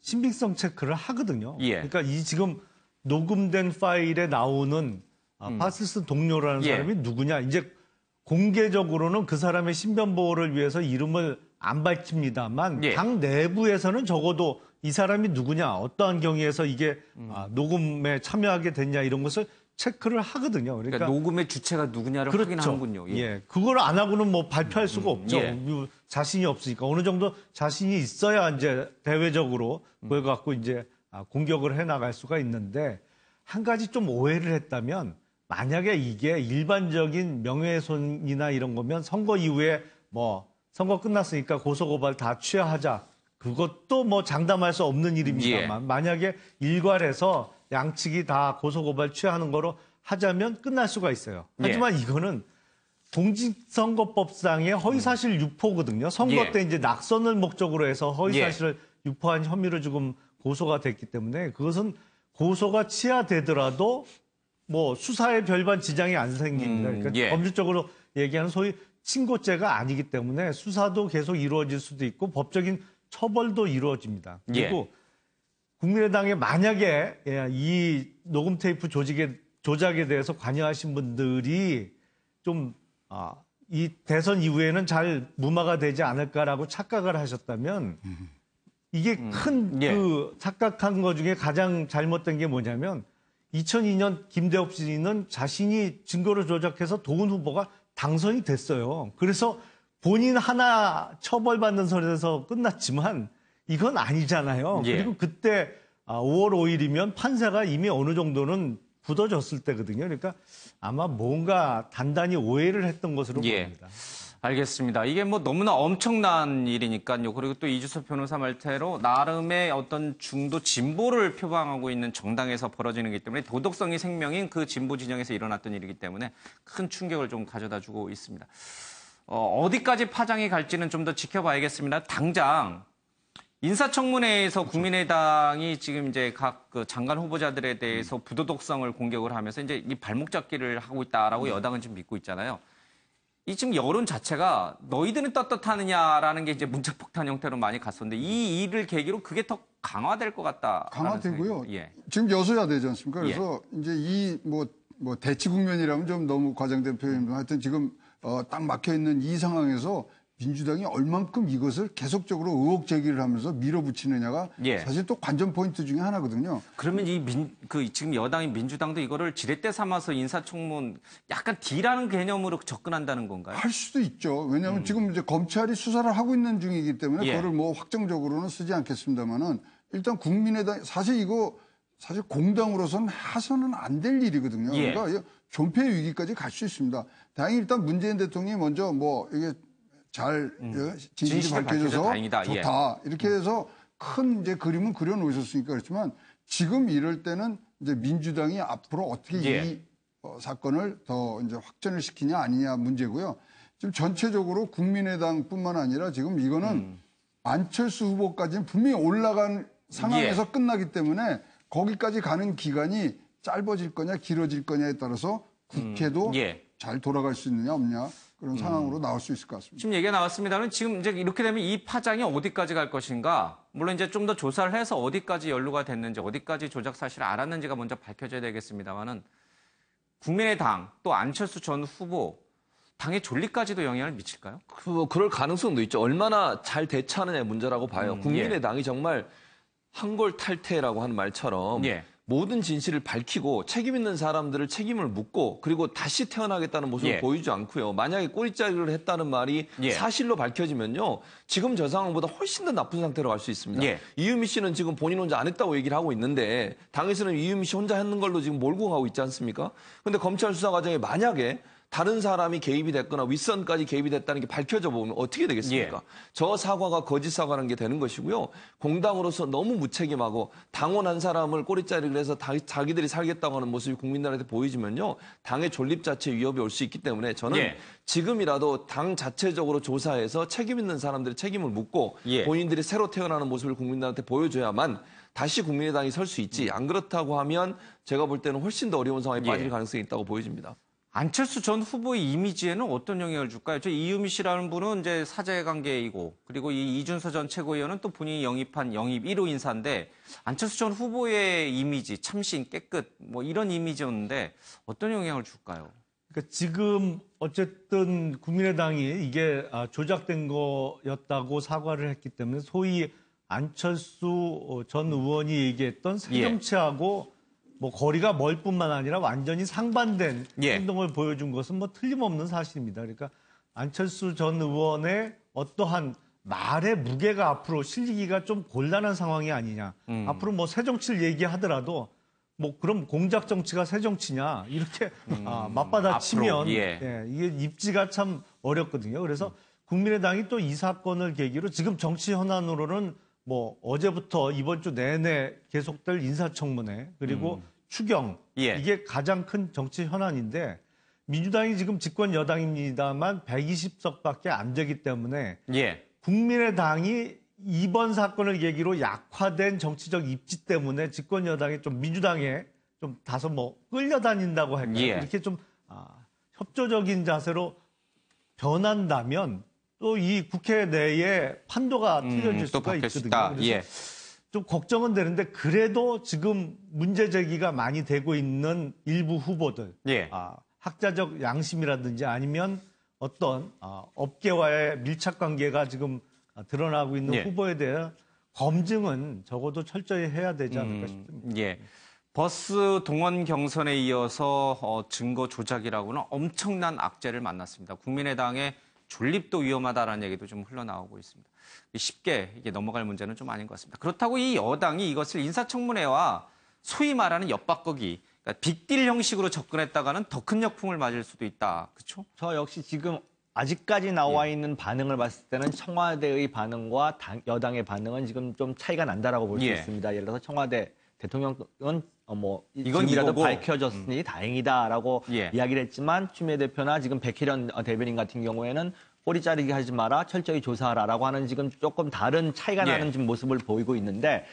S8: 신빙성 체크를 하거든요.
S1: 예.
S8: 그러니까 이 지금 녹음된 파일에 나오는 파시스트 동료라는
S1: 예.
S8: 사람이 누구냐. 이제 공개적으로는 그 사람의 신변 보호를 위해서 이름을 안 밝힙니다만,
S1: 예.
S8: 당 내부에서는 적어도 이 사람이 누구냐, 어떠한 경위에서 이게 녹음에 참여하게 됐냐, 이런 것을 체크를 하거든요.
S1: 그러니까 녹음의 주체가 누구냐를
S8: 그렇죠.
S1: 확인하는군요.
S8: 예. 그걸 안 하고는 뭐 발표할 수가 없죠.
S1: 예.
S8: 자신이 없으니까. 어느 정도 자신이 있어야 이제 대외적으로 그걸 갖고 이제 공격을 해 나갈 수가 있는데 한 가지 좀 오해를 했다면 만약에 이게 일반적인 명예훼손이나 이런 거면 선거 이후에 뭐 선거 끝났으니까 고소고발 다 취하하자. 그것도 뭐 장담할 수 없는 일입니다만 만약에 일괄해서 양측이 다 고소고발 취하는 거로 하자면 끝날 수가 있어요. 하지만 이거는 공직선거법상의 허위사실 유포거든요. 선거 때 이제 낙선을 목적으로 해서 허위사실을 유포한 혐의로 지금 고소가 됐기 때문에 그것은 고소가 취하되더라도 뭐 수사에 별반 지장이 안 생깁니다. 그러니까 법률적으로 얘기하는 소위 친고죄가 아니기 때문에 수사도 계속 이루어질 수도 있고 법적인 처벌도 이루어집니다. 그리고 국민의당에 만약에 이 녹음 테이프 조작에 대해서 관여하신 분들이 좀 이 대선 이후에는 잘 무마가 되지 않을까라고 착각을 하셨다면 이게 큰 그 착각한 것 중에 가장 잘못된 게 뭐냐면 2002년 김대엽 씨는 자신이 증거를 조작해서 도훈 후보가 당선이 됐어요. 그래서 본인 하나 처벌받는 선에서 끝났지만 이건 아니잖아요. 그리고 그때 5월 5일이면 판세가 이미 어느 정도는 굳어졌을 때거든요. 그러니까 아마 뭔가 단단히 오해를 했던 것으로 보입니다.
S1: 알겠습니다. 이게 뭐 너무나 엄청난 일이니까요. 그리고 또 이주섭 변호사 말대로 나름의 어떤 중도 진보를 표방하고 있는 정당에서 벌어지는 거기 때문에 도덕성이 생명인 그 진보 진영에서 일어났던 일이기 때문에 큰 충격을 좀 가져다 주고 있습니다. 어디까지 파장이 갈지는 좀 더 지켜봐야겠습니다. 당장 인사청문회에서 국민의당이 지금 이제 각 그 장관 후보자들에 대해서 부도덕성을 공격을 하면서 이제 이 발목 잡기를 하고 있다라고 여당은 지금 믿고 있잖아요. 이 지금 여론 자체가 너희들은 떳떳하느냐라는 게 이제 문자폭탄 형태로 많이 갔었는데 이 일을 계기로 그게 더 강화될 것 같다.
S9: 강화되고요. 지금 여소야 되지 않습니까? 그래서 이제 이 뭐 대치 국면이라면 좀 너무 과장된 표현입니다. 하여튼 지금 딱 막혀 있는 이 상황에서 민주당이 얼만큼 이것을 계속적으로 의혹 제기를 하면서 밀어붙이느냐가 사실 또 관전 포인트 중에 하나거든요.
S1: 그러면 지금 여당인 민주당도 이거를 지렛대 삼아서 인사청문 약간 D라는 개념으로 접근한다는 건가요?
S9: 할 수도 있죠. 왜냐하면 지금 이제 검찰이 수사를 하고 있는 중이기 때문에 그거를 뭐 확정적으로는 쓰지 않겠습니다만은 일단 국민의당 사실 공당으로서는 해서는 안 될 일이거든요. 그러니까 존폐 위기까지 갈 수 있습니다. 다행히 일단 문재인 대통령이 먼저 뭐 이게 잘 진실이 밝혀져서
S1: 다행이다.
S9: 좋다. 이렇게 해서 큰 이제 그림은 그려놓으셨으니까 그렇지만 지금 이럴 때는 이제 민주당이 앞으로 어떻게 이 사건을 더 이제 확전을 시키냐 아니냐 문제고요. 지금 전체적으로 국민의당뿐만 아니라 지금 이거는 안철수 후보까지는 분명히 올라간 상황에서 끝나기 때문에 거기까지 가는 기간이 짧아질 거냐 길어질 거냐에 따라서 국회도 잘 돌아갈 수 있느냐 없냐 그런 상황으로 나올 수 있을 것 같습니다.
S1: 지금 얘기가 나왔습니다는 지금 이제 이렇게 되면 이 파장이 어디까지 갈 것인가? 물론 이제 좀 더 조사를 해서 어디까지 연루가 됐는지, 어디까지 조작 사실을 알았는지가 먼저 밝혀져야 되겠습니다만은 국민의당 또 안철수 전 후보 당의 존립까지도 영향을 미칠까요?
S10: 그럴 가능성도 있죠. 얼마나 잘 대처하느냐의 문제라고 봐요. 국민의당이 정말 한골탈퇴라고 하는 말처럼
S1: 예.
S10: 모든 진실을 밝히고 책임 있는 사람들을 책임을 묻고 그리고 다시 태어나겠다는 모습을
S1: 예.
S10: 보이지 않고요. 만약에 꼬리자리를 했다는 말이
S1: 예.
S10: 사실로 밝혀지면요. 지금 저 상황보다 훨씬 더 나쁜 상태로 갈 수 있습니다.
S1: 예.
S10: 이유미 씨는 지금 본인 혼자 안 했다고 얘기를 하고 있는데 당에서는 이유미 씨 혼자 했는 걸로 지금 몰고 가고 있지 않습니까? 그런데 검찰 수사 과정에 만약에 다른 사람이 개입이 됐거나 윗선까지 개입이 됐다는 게 밝혀져 보면 어떻게 되겠습니까?
S1: 예.
S10: 저 사과가 거짓 사과라는 게 되는 것이고요. 공당으로서 너무 무책임하고 당원 한 사람을 꼬리자리를 해서 자기들이 살겠다고 하는 모습이 국민들한테 보이지면요. 당의 존립 자체에 위협이 올 수 있기 때문에 저는
S1: 예.
S10: 지금이라도 당 자체적으로 조사해서 책임 있는 사람들의 책임을 묻고
S1: 예.
S10: 본인들이 새로 태어나는 모습을 국민들한테 보여줘야만 다시 국민의당이 설 수 있지. 안 그렇다고 하면 제가 볼 때는 훨씬 더 어려운 상황에 빠질
S1: 예.
S10: 가능성이 있다고 보여집니다.
S1: 안철수 전 후보의 이미지에는 어떤 영향을 줄까요? 저 이유미 씨라는 분은 이제 사제관계이고 그리고 이 이준서 전 최고위원은 또 본인이 영입한 영입 1호 인사인데 안철수 전 후보의 이미지, 참신, 깨끗 뭐 이런 이미지였는데 어떤 영향을 줄까요?
S8: 그러니까 지금 어쨌든 국민의당이 이게 조작된 거였다고 사과를 했기 때문에 소위 안철수 전 의원이 얘기했던 새정치하고 뭐 거리가 멀 뿐만 아니라 완전히 상반된
S1: 예.
S8: 행동을 보여준 것은 뭐 틀림없는 사실입니다. 그러니까 안철수 전 의원의 어떠한 말의 무게가 앞으로 실리기가 좀 곤란한 상황이 아니냐. 앞으로 뭐 새정치를 얘기하더라도 뭐 그럼 공작 정치가 새정치냐 이렇게 맞받아치면
S1: 앞으로, 예.
S8: 예, 이게 입지가 참 어렵거든요. 그래서 국민의당이 또 이 사건을 계기로 지금 정치 현안으로는 뭐 어제부터 이번 주 내내 계속될 인사청문회 그리고 추경
S1: 예.
S8: 이게 가장 큰 정치 현안인데 민주당이 지금 집권 여당입니다만 120석밖에 안 되기 때문에
S1: 예.
S8: 국민의당이 이번 사건을 계기로 약화된 정치적 입지 때문에 집권 여당이 좀 민주당에 좀 다소 뭐 끌려다닌다고 할까요?
S1: 예.
S8: 이렇게 좀 협조적인 자세로 변한다면 또 이 국회 내에 판도가 틀려질
S1: 또
S8: 수가
S1: 바뀔 수
S8: 있거든요.
S1: 있다.
S8: 그래서
S1: 예.
S8: 좀 걱정은 되는데 그래도 지금 문제 제기가 많이 되고 있는 일부 후보들,
S1: 예.
S8: 학자적 양심이라든지 아니면 어떤 업계와의 밀착 관계가 지금 드러나고 있는
S1: 예.
S8: 후보에 대한 검증은 적어도 철저히 해야 되지 않을까 싶습니다.
S1: 예. 버스 동원 경선에 이어서 증거 조작이라고는 엄청난 악재를 만났습니다. 국민의당의 존립도 위험하다라는 얘기도 좀 흘러나오고 있습니다. 쉽게 이게 넘어갈 문제는 좀 아닌 것 같습니다. 그렇다고 이 여당이 이것을 인사청문회와 소위 말하는 엿바꾸기, 그러니까 빅딜 형식으로 접근했다가는 더 큰 역풍을 맞을 수도 있다. 그렇죠?
S7: 저 역시 지금 아직까지 나와 있는 반응을 봤을 때는 청와대의 반응과 여당의 반응은 지금 좀 차이가 난다라고 볼 수
S1: 예.
S7: 있습니다. 예를 들어서 청와대 대통령은 뭐
S1: 이건
S7: 지금이라도
S1: 이거고.
S7: 밝혀졌으니 다행이다라고
S1: 예.
S7: 이야기를 했지만 추미애 대표나 지금 백혜련 대변인 같은 경우에는 꼬리 자르기 하지 마라, 철저히 조사하라라고 하는 지금 조금 다른 차이가
S1: 예.
S7: 나는 지금 모습을 보이고 있는데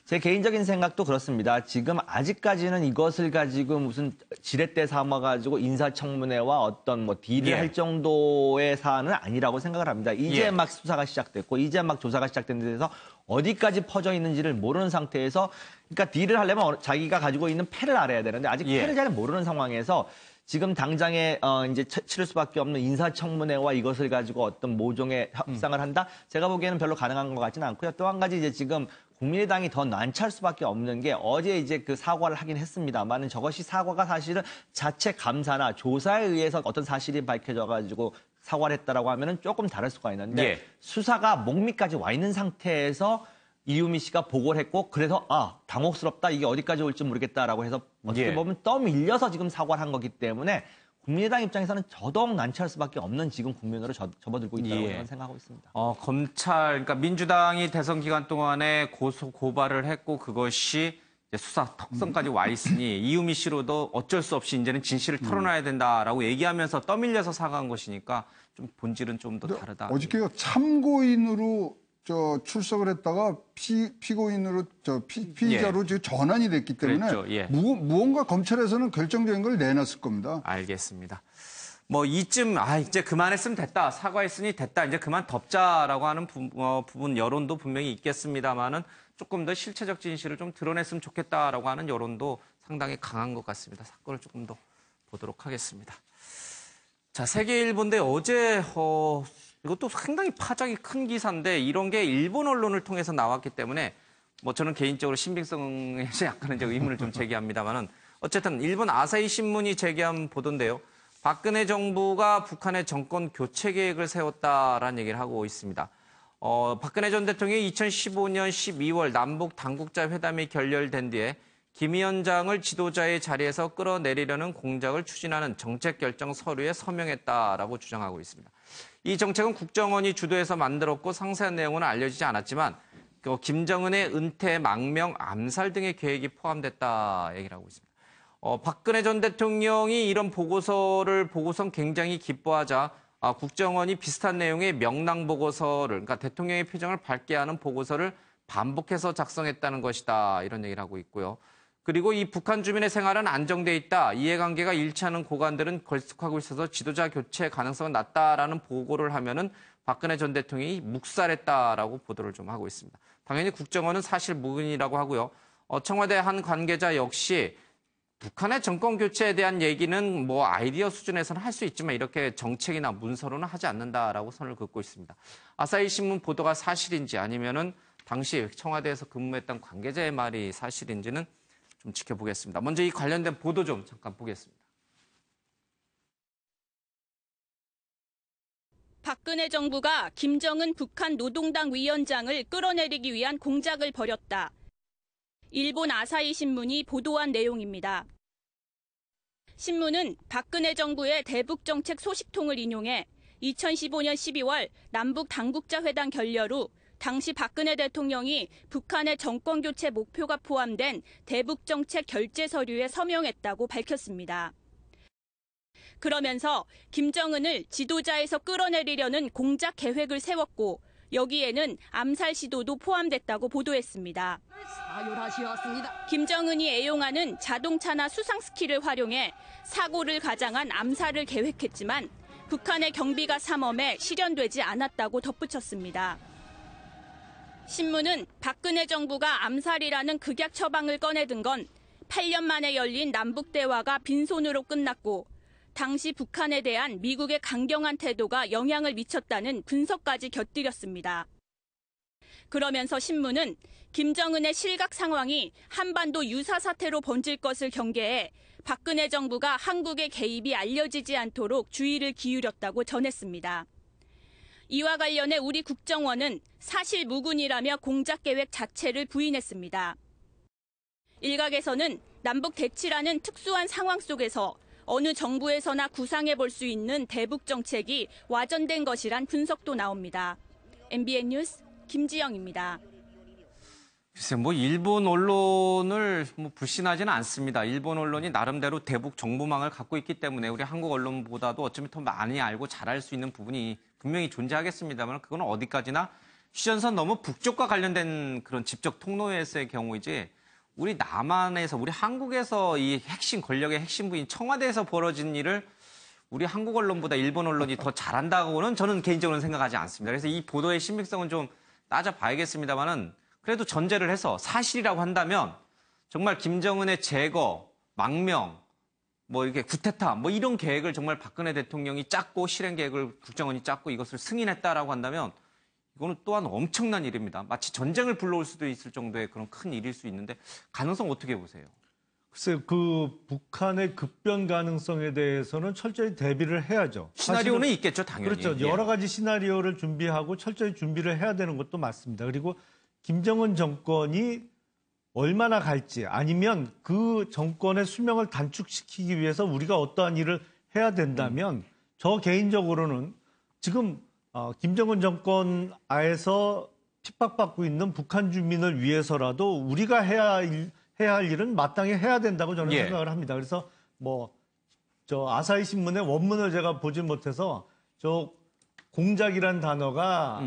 S7: 제 개인적인 생각도 그렇습니다. 지금 아직까지는 이것을 가지고 무슨 지렛대 삼아가지고 인사청문회와 어떤 뭐 딜을
S1: 예.
S7: 할 정도의 사안은 아니라고 생각을 합니다. 이제
S1: 예.
S7: 막 수사가 시작됐고 이제 막 조사가 시작된 데서 어디까지 퍼져 있는지를 모르는 상태에서 그러니까 딜을 하려면 자기가 가지고 있는 패를 알아야 되는데 아직
S1: 예.
S7: 패를 잘 모르는 상황에서 지금 당장에 이제 치를 수밖에 없는 인사청문회와 이것을 가지고 어떤 모종의 협상을 한다? 제가 보기에는 별로 가능한 것 같지는 않고요. 또 한 가지 이제 지금 국민의당이 더 난처할 수밖에 없는 게 어제 이제 그 사과를 하긴 했습니다만 저것이 사과가 사실은 자체 감사나 조사에 의해서 어떤 사실이 밝혀져 가지고 사과를 했다라고 하면은 조금 다를 수가 있는데
S1: 예.
S7: 수사가 목밑까지 와 있는 상태에서 이유미 씨가 보고를 했고 그래서 당혹스럽다 이게 어디까지 올지 모르겠다라고 해서 어떻게
S1: 예.
S7: 보면 떠밀려서 지금 사과를 한 거기 때문에 국민의당 입장에서는 더더욱 난처할 수밖에 없는 지금 국면으로 접어들고 있다고
S1: 예.
S7: 저는 생각하고 있습니다.
S1: 검찰, 그러니까 민주당이 대선 기간 동안에 고발을 했고 그것이 이제 수사 턱선까지 와 있으니 이유미 씨로도 어쩔 수 없이 이제는 진실을 털어놔야 된다라고 얘기하면서 떠밀려서 사과한 것이니까 좀 본질은 좀 더 다르다.
S9: 어저께가 참고인으로 출석을 했다가 피고인으로 피의자로 지금 전환이 됐기 때문에
S1: 그랬죠. 예.
S9: 무언가 검찰에서는 결정적인 걸 내놨을 겁니다.
S1: 알겠습니다. 뭐 이쯤 이제 그만했으면 됐다. 사과했으니 됐다. 이제 그만 덮자라고 하는 부분 여론도 분명히 있겠습니다만은 조금 더 실체적 진실을 좀 드러냈으면 좋겠다라고 하는 여론도 상당히 강한 것 같습니다. 사건을 조금 더 보도록 하겠습니다. 자, 세계일보인데 어제 이것도 상당히 파장이 큰 기사인데 이런 게 일본 언론을 통해서 나왔기 때문에 뭐 저는 개인적으로 신빙성에서 약간은 이제 의문을 좀 제기합니다만은 어쨌든 일본 아사히 신문이 제기한 보도인데요. 박근혜 정부가 북한의 정권 교체 계획을 세웠다라는 얘기를 하고 있습니다. 박근혜 전 대통령이 2015년 12월 남북 당국자 회담이 결렬된 뒤에 김 위원장을 지도자의 자리에서 끌어내리려는 공작을 추진하는 정책 결정 서류에 서명했다라고 주장하고 있습니다. 이 정책은 국정원이 주도해서 만들었고 상세한 내용은 알려지지 않았지만 김정은의 은퇴, 망명, 암살 등의 계획이 포함됐다 얘기를 하고 있습니다. 박근혜 전 대통령이 이런 보고서를 보고선 굉장히 기뻐하자 국정원이 비슷한 내용의 명랑 보고서를, 그러니까 대통령의 표정을 밝게 하는 보고서를 반복해서 작성했다는 것이다. 이런 얘기를 하고 있고요. 그리고 이 북한 주민의 생활은 안정돼 있다. 이해관계가 일치하는 고관들은 걸쭉하고 있어서 지도자 교체 가능성은 낮다라는 보고를 하면은 박근혜 전 대통령이 묵살했다라고 보도를 좀 하고 있습니다. 당연히 국정원은 사실 무근이라고 하고요. 청와대 한 관계자 역시 북한의 정권 교체에 대한 얘기는 뭐 아이디어 수준에서는 할 수 있지만 이렇게 정책이나 문서로는 하지 않는다라고 선을 긋고 있습니다. 아사히 신문 보도가 사실인지 아니면은 당시 청와대에서 근무했던 관계자의 말이 사실인지는 좀 지켜보겠습니다. 먼저 이 관련된 보도 좀 잠깐 보겠습니다.
S11: 박근혜 정부가 김정은 북한 노동당 위원장을 끌어내리기 위한 공작을 벌였다. 일본 아사히 신문이 보도한 내용입니다. 신문은 박근혜 정부의 대북 정책 소식통을 인용해 2015년 12월 남북 당국자 회담 결렬 후 당시 박근혜 대통령이 북한의 정권 교체 목표가 포함된 대북 정책 결재 서류에 서명했다고 밝혔습니다. 그러면서 김정은을 지도자에서 끌어내리려는 공작 계획을 세웠고 여기에는 암살 시도도 포함됐다고 보도했습니다. 김정은이 애용하는 자동차나 수상 스키를 활용해 사고를 가장한 암살을 계획했지만 북한의 경비가 삼엄해 실현되지 않았다고 덧붙였습니다. 신문은 박근혜 정부가 암살이라는 극약 처방을 꺼내든 건 8년 만에 열린 남북 대화가 빈손으로 끝났고 당시 북한에 대한 미국의 강경한 태도가 영향을 미쳤다는 분석까지 곁들였습니다. 그러면서 신문은 김정은의 실각 상황이 한반도 유사 사태로 번질 것을 경계해 박근혜 정부가 한국의 개입이 알려지지 않도록 주의를 기울였다고 전했습니다. 이와 관련해 우리 국정원은 사실 무근이라며 공작 계획 자체를 부인했습니다. 일각에서는 남북 대치라는 특수한 상황 속에서 어느 정부에서나 구상해 볼 수 있는 대북 정책이 와전된 것이란 분석도 나옵니다. MBN 뉴스 김지영입니다.
S1: 글쎄, 뭐 일본 언론을 불신하지는 않습니다. 일본 언론이 나름대로 대북 정보망을 갖고 있기 때문에 우리 한국 언론보다도 어쩌면 더 많이 알고 잘할 수 있는 부분이 분명히 존재하겠습니다만 그건 어디까지나 휴전선 너무 북쪽과 관련된 그런 직접 통로에서의 경우이지 우리 남한에서 우리 한국에서 이 핵심 권력의 핵심 부인 청와대에서 벌어진 일을 우리 한국 언론보다 일본 언론이 더 잘한다고는 저는 개인적으로는 생각하지 않습니다. 그래서 이 보도의 신빙성은 좀 따져봐야겠습니다만은 그래도 전제를 해서 사실이라고 한다면 정말 김정은의 제거, 망명, 뭐 이렇게 구테타, 뭐 이런 계획을 정말 박근혜 대통령이 짰고 실행 계획을 국정원이 짰고 이것을 승인했다라고 한다면 이거는 또한 엄청난 일입니다. 마치 전쟁을 불러올 수도 있을 정도의 그런 큰 일일 수 있는데 가능성 어떻게 보세요?
S8: 글쎄요, 그 북한의 급변 가능성에 대해서는 철저히 대비를 해야죠.
S1: 시나리오는 있겠죠, 당연히.
S8: 그렇죠. 여러 가지 시나리오를 준비하고 철저히 준비를 해야 되는 것도 맞습니다. 그리고 김정은 정권이 얼마나 갈지 아니면 그 정권의 수명을 단축시키기 위해서 우리가 어떠한 일을 해야 된다면 저 개인적으로는 지금 김정은 정권 아에서 핍박받고 있는 북한 주민을 위해서라도 우리가 해야 할 일은 마땅히 해야 된다고 저는 생각을 합니다. 그래서 저 아사히 신문의 원문을 제가 보지 못해서 저 공작이란 단어가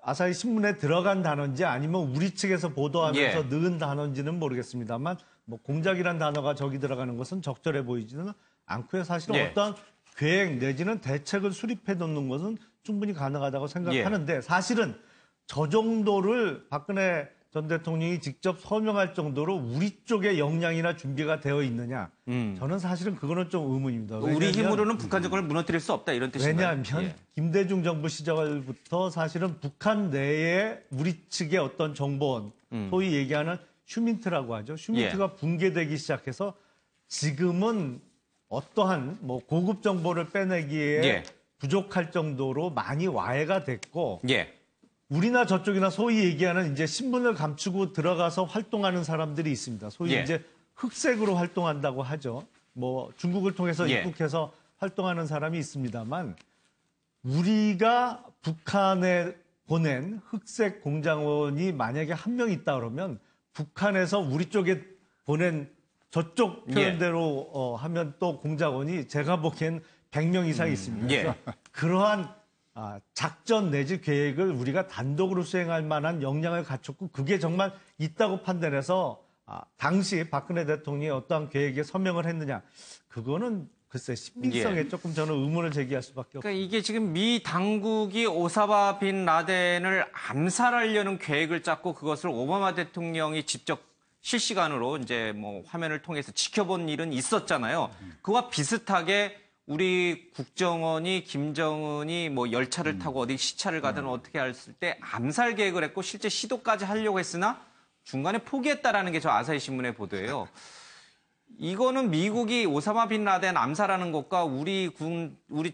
S8: 아사히 신문에 들어간 단어인지 아니면 우리 측에서 보도하면서 넣은 단어인지는 모르겠습니다만 공작이란 단어가 저기 들어가는 것은 적절해 보이지는 않고요. 사실은 어떤 계획 내지는 대책을 수립해 놓는 것은 충분히 가능하다고 생각하는데 사실은 저 정도를 박근혜 전 대통령이 직접 서명할 정도로 우리 쪽에 역량이나 준비가 되어 있느냐. 저는 사실은 그거는 좀 의문입니다.
S1: 우리 힘으로는 북한 정권을 무너뜨릴 수 없다 이런 뜻인가요?
S8: 왜냐하면 김대중 정부 시절부터 사실은 북한 내에 우리 측의 어떤 정보원, 소위 얘기하는 슈민트라고 하죠. 슈민트가 붕괴되기 시작해서 지금은 어떠한 뭐 고급 정보를 빼내기에 부족할 정도로 많이 와해가 됐고 우리나 저쪽이나 소위 얘기하는 이제 신분을 감추고 들어가서 활동하는 사람들이 있습니다. 소위 이제 흑색으로 활동한다고 하죠. 뭐 중국을 통해서 입국해서 활동하는 사람이 있습니다만 우리가 북한에 보낸 흑색 공장원이 만약에 한 명 있다 그러면 북한에서 우리 쪽에 보낸 저쪽 표현대로 하면 또 공작원이 제가 보기엔 100명 이상 있습니다. 그래서 그러한 작전 내지 계획을 우리가 단독으로 수행할 만한 역량을 갖췄고 그게 정말 있다고 판단해서 당시 박근혜 대통령이 어떠한 계획에 서명을 했느냐. 그거는 글쎄 신빙성에 조금 저는 의문을 제기할 수밖에 없습니다.
S1: 그러니까 이게 지금 미 당국이 오사마 빈 라덴을 암살하려는 계획을 짰고 그것을 오바마 대통령이 직접 실시간으로 이제 뭐 화면을 통해서 지켜본 일은 있었잖아요. 그와 비슷하게 우리 국정원이 김정은이 뭐 열차를 타고 어디 시차를 가든 어떻게 했을 때 암살 계획을 했고 실제 시도까지 하려고 했으나 중간에 포기했다라는 게 저 아사히 신문의 보도예요. 이거는 미국이 오사마 빈 라덴 암살하는 것과 우리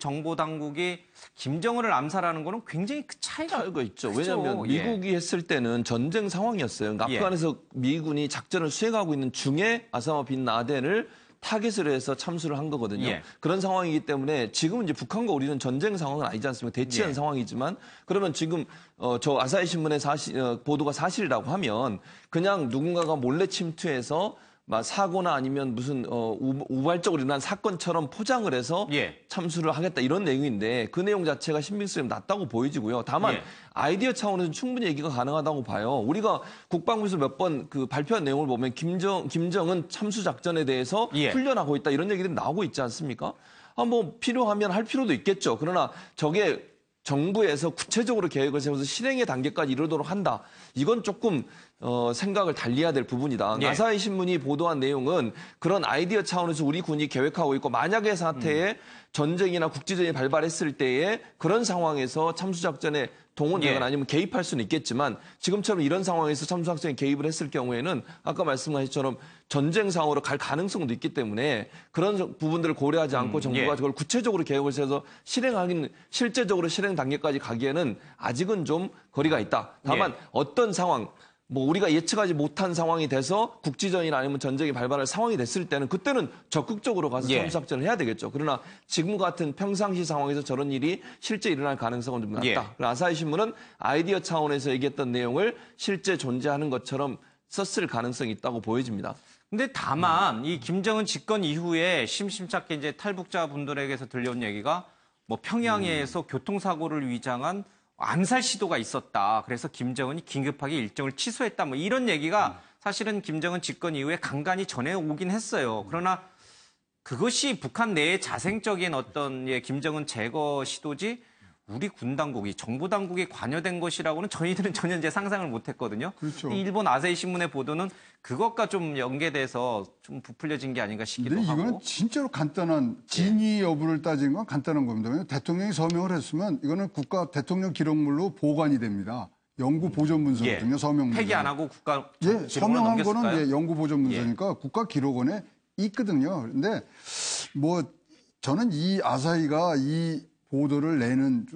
S1: 정보 당국이 김정은을 암살하는 거는 굉장히 그 차이가
S10: 있죠.
S1: 크죠.
S10: 왜냐하면 미국이 했을 때는 전쟁 상황이었어요. 그러니까 아프간에서 미군이 작전을 수행하고 있는 중에 오사마 빈 라덴을 타겟으로 해서 참수를 한 거거든요. 그런 상황이기 때문에 지금은 이제 북한과 우리는 전쟁 상황은 아니지 않습니까? 대치한 상황이지만 그러면 지금 저 아사히 신문의 보도가 사실이라고 하면 그냥 누군가가 몰래 침투해서 사고나 아니면 무슨 우발적으로 일어난 사건처럼 포장을 해서 참수를 하겠다 이런 내용인데 그 내용 자체가 신빙성이 낮다고 보여지고요. 다만 아이디어 차원에서 충분히 얘기가 가능하다고 봐요. 우리가 국방부에서 몇 번 그 발표한 내용을 보면 김정은 참수 작전에 대해서 훈련하고 있다 이런 얘기들이 나오고 있지 않습니까? 뭐 필요하면 할 필요도 있겠죠. 그러나 저게 정부에서 구체적으로 계획을 세워서 실행의 단계까지 이르도록 한다. 이건 조금 생각을 달리해야 될 부분이다. 아사히 신문이 보도한 내용은 그런 아이디어 차원에서 우리 군이 계획하고 있고 만약의 사태에 전쟁이나 국지전이 발발했을 때에 그런 상황에서 참수작전에 동원되거나 아니면 개입할 수는 있겠지만 지금처럼 이런 상황에서 참수작전에 개입을 했을 경우에는 아까 말씀하신 것처럼 전쟁 상황으로 갈 가능성도 있기 때문에 그런 부분들을 고려하지 않고 정부가 그걸 구체적으로 계획을 세워서 실제적으로 실행 단계까지 가기에는 아직은 좀 거리가 있다. 다만 어떤 상황 뭐 우리가 예측하지 못한 상황이 돼서 국지전이나 아니면 전쟁이 발발할 상황이 됐을 때는 그때는 적극적으로 가서 참수작전을 해야 되겠죠. 그러나 지금 같은 평상시 상황에서 저런 일이 실제 일어날 가능성은 좀 낮다. 아사히 신문은 아이디어 차원에서 얘기했던 내용을 실제 존재하는 것처럼 썼을 가능성이 있다고 보여집니다.
S1: 근데 다만 이 김정은 집권 이후에 심심찮게 이제 탈북자 분들에게서 들려온 얘기가 뭐 평양에서 교통사고를 위장한 암살 시도가 있었다. 그래서 김정은이 긴급하게 일정을 취소했다. 뭐 이런 얘기가 사실은 김정은 집권 이후에 간간히 전해오긴 했어요. 그러나 그것이 북한 내의 자생적인 어떤 김정은 제거 시도지 우리 군 당국이 정보 당국이 관여된 것이라고는 저희들은 전혀 이제 상상을 못했거든요.
S9: 그렇죠.
S1: 일본 아사히 신문의 보도는 그것과 좀 연계돼서 좀 부풀려진 게 아닌가 싶기도
S9: 근데
S1: 하고.
S9: 이거는 진짜로 간단한 진위 여부를 따지는 건 간단한 겁니다. 왜냐하면 대통령이 서명을 했으면 이거는 국가 대통령 기록물로 보관이 됩니다. 영구 보존 문서거든요. 서명 문서.
S1: 폐기 안 하고 국가
S9: 서명한
S1: 넘겼을까요?
S9: 거는 영구 보존 문서니까 국가 기록원에 있거든요. 그런데 뭐 저는 이 아사히가 이 보도를 내는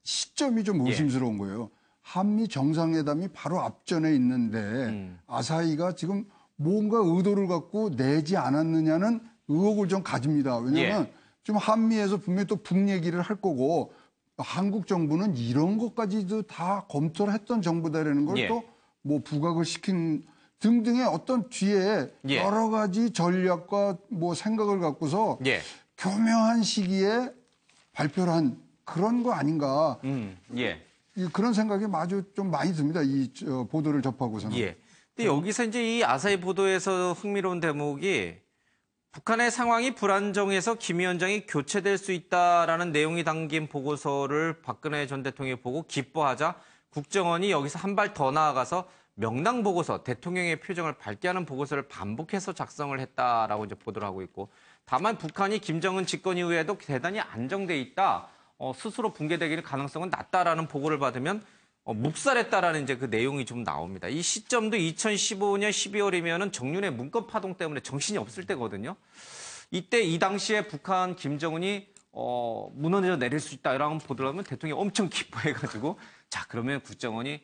S9: 시점이 좀 의심스러운 거예요. 한미 정상회담이 바로 앞전에 있는데 아사히가 지금 뭔가 의도를 갖고 내지 않았느냐는 의혹을 좀 가집니다. 왜냐하면 지금 한미에서 분명히 또 북 얘기를 할 거고 한국 정부는 이런 것까지도 다 검토를 했던 정부다라는 걸 또 뭐 부각을 시킨 등등의 어떤 뒤에 여러 가지 전략과 뭐 생각을 갖고서 교묘한 시기에 발표를 한 그런 거 아닌가. 그런 생각이 아주 좀 많이 듭니다. 이 보도를 접하고서는.
S1: 근데 여기서 이제 이 아사히 보도에서 흥미로운 대목이 북한의 상황이 불안정해서 김 위원장이 교체될 수 있다라는 내용이 담긴 보고서를 박근혜 전 대통령이 보고 기뻐하자 국정원이 여기서 한 발 더 나아가서 명랑 보고서, 대통령의 표정을 밝게 하는 보고서를 반복해서 작성을 했다라고 이제 보도를 하고 있고, 다만 북한이 김정은 집권 이후에도 대단히 안정돼 있다, 스스로 붕괴되기는 가능성은 낮다라는 보고를 받으면 묵살했다라는 이제 그 내용이 좀 나옵니다. 이 시점도 2015년 12월이면은 정윤의 문건 파동 때문에 정신이 없을 때거든요. 이때 이 당시에 북한 김정은이 무너져 내릴 수 있다 이런 보도를 하면 대통령이 엄청 기뻐해가지고 자 그러면 국정원이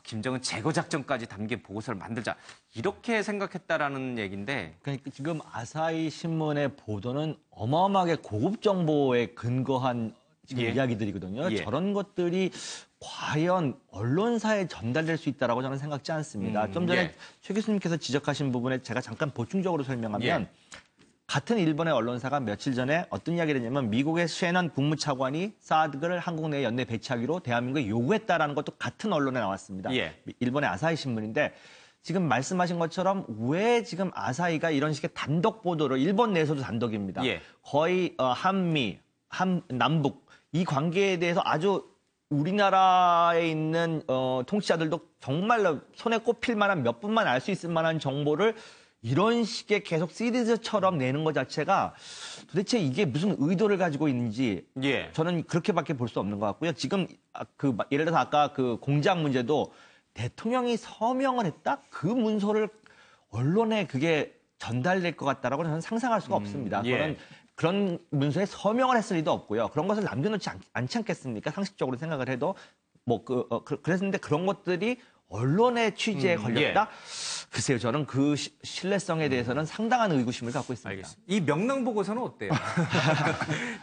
S1: 김정은 제거 작전까지 담긴 보고서를 만들자 이렇게 생각했다라는 얘기인데
S7: 그러니까 지금 아사히 신문의 보도는 어마어마하게 고급 정보에 근거한 지금 이야기들이거든요. 저런 것들이 과연 언론사에 전달될 수 있다라고 저는 생각지 않습니다. 좀 전에 최 교수님께서 지적하신 부분에 제가 잠깐 보충적으로 설명하면 같은 일본의 언론사가 며칠 전에 어떤 이야기를 했냐면 미국의 셰넌 국무차관이 사드를 한국 내에 연내 배치하기로 대한민국에 요구했다라는 것도 같은 언론에 나왔습니다. 일본의 아사히 신문인데 지금 말씀하신 것처럼 왜 지금 아사히가 이런 식의 단독 보도를 일본 내에서도 단독입니다. 거의 한미, 남북 이 관계에 대해서 아주 우리나라에 있는 통치자들도 정말로 손에 꼽힐 만한 몇 분만 알 수 있을 만한 정보를 이런 식의 계속 시리즈처럼 내는 것 자체가 도대체 이게 무슨 의도를 가지고 있는지 저는 그렇게밖에 볼 수 없는 것 같고요. 지금 예를 들어서 아까 그 공작 문제도 대통령이 서명을 했다? 그 문서를 언론에 그게 전달될 것 같다라고 저는 상상할 수가 없습니다. 그런 문서에 서명을 했을 리도 없고요. 그런 것을 남겨놓지 않지 않겠습니까? 상식적으로 생각을 해도 그랬는데 그런 것들이 언론의 취재에 걸렸다? 글쎄요, 저는 그 신뢰성에 대해서는 상당한 의구심을 갖고 있습니다.
S1: 알겠습니다. 이 명랑 보고서는 어때요?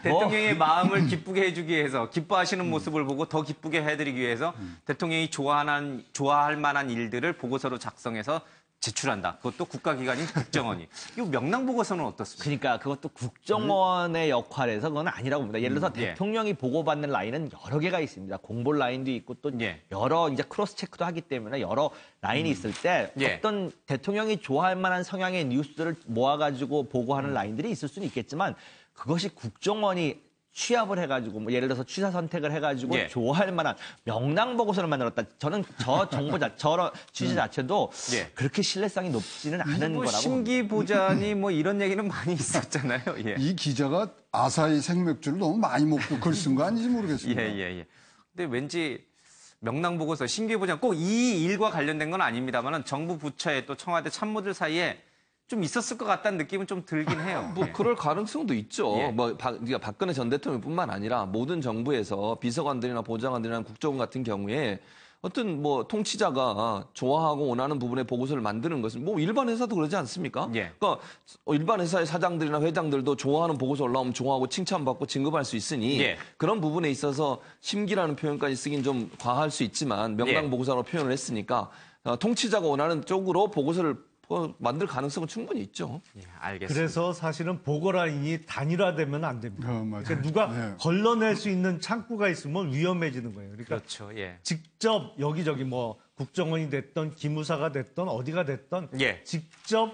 S1: 대통령의 마음을 기쁘게 해주기 위해서, 기뻐하시는 모습을 보고 더 기쁘게 해드리기 위해서 대통령이 좋아할 만한 일들을 보고서로 작성해서 제출한다. 그것도 국가기관인 국정원이. 이 명랑 보고서는 어떻습니까?
S7: 그러니까 그것도 국정원의 역할에서 그건 아니라고 봅니다. 예를 들어서 대통령이 보고받는 라인은 여러 개가 있습니다. 공볼 라인도 있고 또 여러 이제 크로스 체크도 하기 때문에 여러 라인이 있을 때 어떤 대통령이 좋아할 만한 성향의 뉴스들을 모아가지고 보고하는 라인들이 있을 수는 있겠지만 그것이 국정원이 취합을 해가지고 예를 들어서 취사 선택을 해가지고 좋아할 만한 명랑 보고서를 만들었다. 저는 저 취재 자체도 그렇게 신뢰성이 높지는 않은 거라고.
S1: 심기 보좌니 이런 얘기는 많이 있었잖아요.
S9: 이 기자가 아사히 생맥주를 너무 많이 먹고 글 쓴 거 아닌지 모르겠습니다.
S1: 근데 왠지 명랑 보고서 심기 보좌 꼭 이 일과 관련된 건 아닙니다만은 정부 부처에 또 청와대 참모들 사이에 좀 있었을 것 같다는 느낌은 좀 들긴 해요.
S10: 그럴 가능성도 있죠. 박근혜 전 대통령뿐만 아니라 모든 정부에서 비서관들이나 보좌관들이나 국정원 같은 경우에 어떤 통치자가 좋아하고 원하는 부분의 보고서를 만드는 것은 일반 회사도 그러지 않습니까? 그러니까 일반 회사의 사장들이나 회장들도 좋아하는 보고서 올라오면 좋아하고 칭찬받고 진급할 수 있으니 그런 부분에 있어서 심기라는 표현까지 쓰긴 좀 과할 수 있지만 명랑 보고서로 표현을 했으니까 통치자가 원하는 쪽으로 보고서를 만들 가능성은 충분히 있죠.
S1: 알겠습니다.
S8: 그래서 사실은 보고 라인이 단일화되면 안 됩니다. 그러니까 누가 걸러낼 수 있는 창구가 있으면 위험해지는 거예요. 그러니까 직접 여기저기 국정원이 됐던 기무사가 됐던 어디가 됐던 직접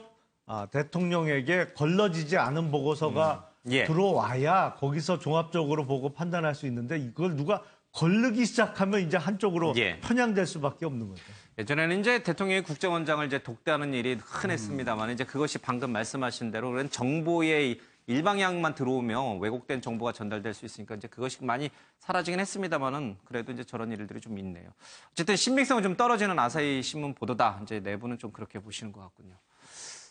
S8: 대통령에게 걸러지지 않은 보고서가 들어와야 거기서 종합적으로 보고 판단할 수 있는데 이걸 누가 걸르기 시작하면 이제 한쪽으로 편향될 수밖에 없는 거죠.
S1: 예전에는 이제 대통령이 국정원장을 이제 독대하는 일이 흔했습니다만 이제 그것이 방금 말씀하신 대로 그런 정보의 일방향만 들어오면 왜곡된 정보가 전달될 수 있으니까 이제 그것이 많이 사라지긴 했습니다만은 그래도 이제 저런 일들이 좀 있네요. 어쨌든 신빙성은 좀 떨어지는 아사히 신문 보도다. 이제 내부는 좀 그렇게 보시는 것 같군요.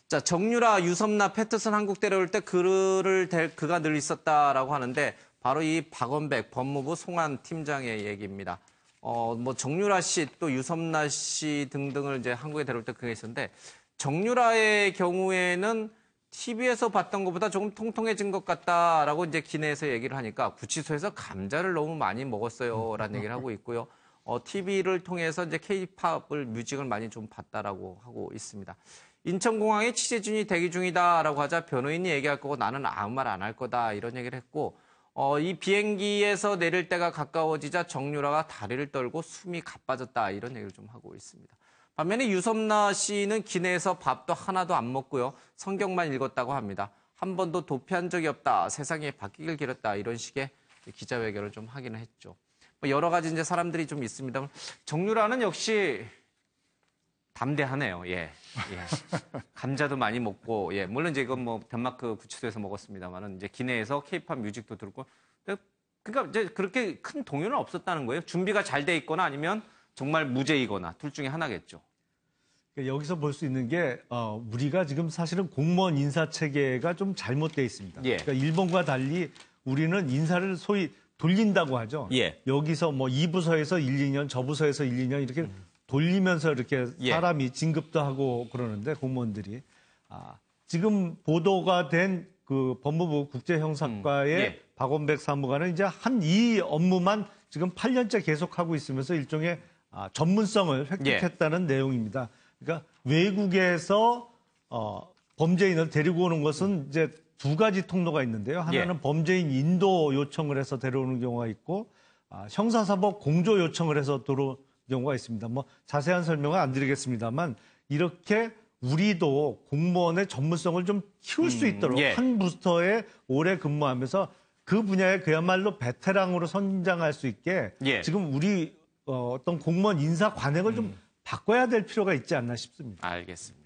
S1: 자, 정유라, 유섬나, 패터슨 한국 데려올 때 그가 늘 있었다라고 하는데 바로 이 박원백 법무부 송환 팀장의 얘기입니다. 정유라 씨 또 유섬나 씨 등등을 이제 한국에 데려올 때 그게 있었는데 정유라의 경우에는 TV에서 봤던 것보다 조금 통통해진 것 같다라고 이제 기내에서 얘기를 하니까 구치소에서 감자를 너무 많이 먹었어요라는 얘기를 하고 있고요. TV를 통해서 이제 K-팝을 뮤직을 많이 좀 봤다라고 하고 있습니다. 인천공항에 취재진이 대기 중이다라고 하자 변호인이 얘기할 거고 나는 아무 말 안 할 거다 이런 얘기를 했고 이 비행기에서 내릴 때가 가까워지자 정유라가 다리를 떨고 숨이 가빠졌다 이런 얘기를 좀 하고 있습니다. 반면에 유섬나 씨는 기내에서 밥도 하나도 안 먹고요. 성경만 읽었다고 합니다. 한 번도 도피한 적이 없다. 세상이 바뀌길 기렸다. 이런 식의 기자회견을 좀 하기는 했죠. 여러 가지 이제 사람들이 좀 있습니다. 정유라는 역시 담대하네요. 예. 예. 감자도 많이 먹고, 예. 물론 이제 이건 뭐 덴마크 구치소에서 먹었습니다만은 이제 기내에서 케이팝 뮤직도 들고. 그러니까 이제 그렇게 큰 동요는 없었다는 거예요. 준비가 잘 돼 있거나 아니면 정말 무제이거나 둘 중에 하나겠죠.
S8: 여기서 볼 수 있는 게 우리가 지금 사실은 공무원 인사 체계가 좀 잘못되어 있습니다.
S1: 예.
S8: 그러니까 일본과 달리 우리는 인사를 소위 돌린다고 하죠.
S1: 예.
S8: 여기서 뭐 이 부서에서 1, 2년, 저 부서에서 1, 2년 이렇게 돌리면서 이렇게
S1: 예.
S8: 사람이 진급도 하고 그러는데 공무원들이 지금 보도가 된 그 법무부 국제형사과의
S1: 예.
S8: 박원백 사무관은 이제 이 업무만 지금 8년째 계속하고 있으면서 일종의 전문성을 획득했다는 내용입니다. 그러니까 외국에서 범죄인을 데리고 오는 것은 이제 두 가지 통로가 있는데요. 하나는 범죄인 인도 요청을 해서 데려오는 경우가 있고 형사사법 공조 요청을 해서 들어오는 경우가 있습니다. 뭐 자세한 설명은 안 드리겠습니다만 이렇게 우리도 공무원의 전문성을 좀 키울 수 있도록 한 부서에 오래 근무하면서 그 분야에 그야말로 베테랑으로 선장할 수 있게 지금 우리 어떤 공무원 인사 관행을 좀 바꿔야 될 필요가 있지 않나 싶습니다.
S1: 알겠습니다.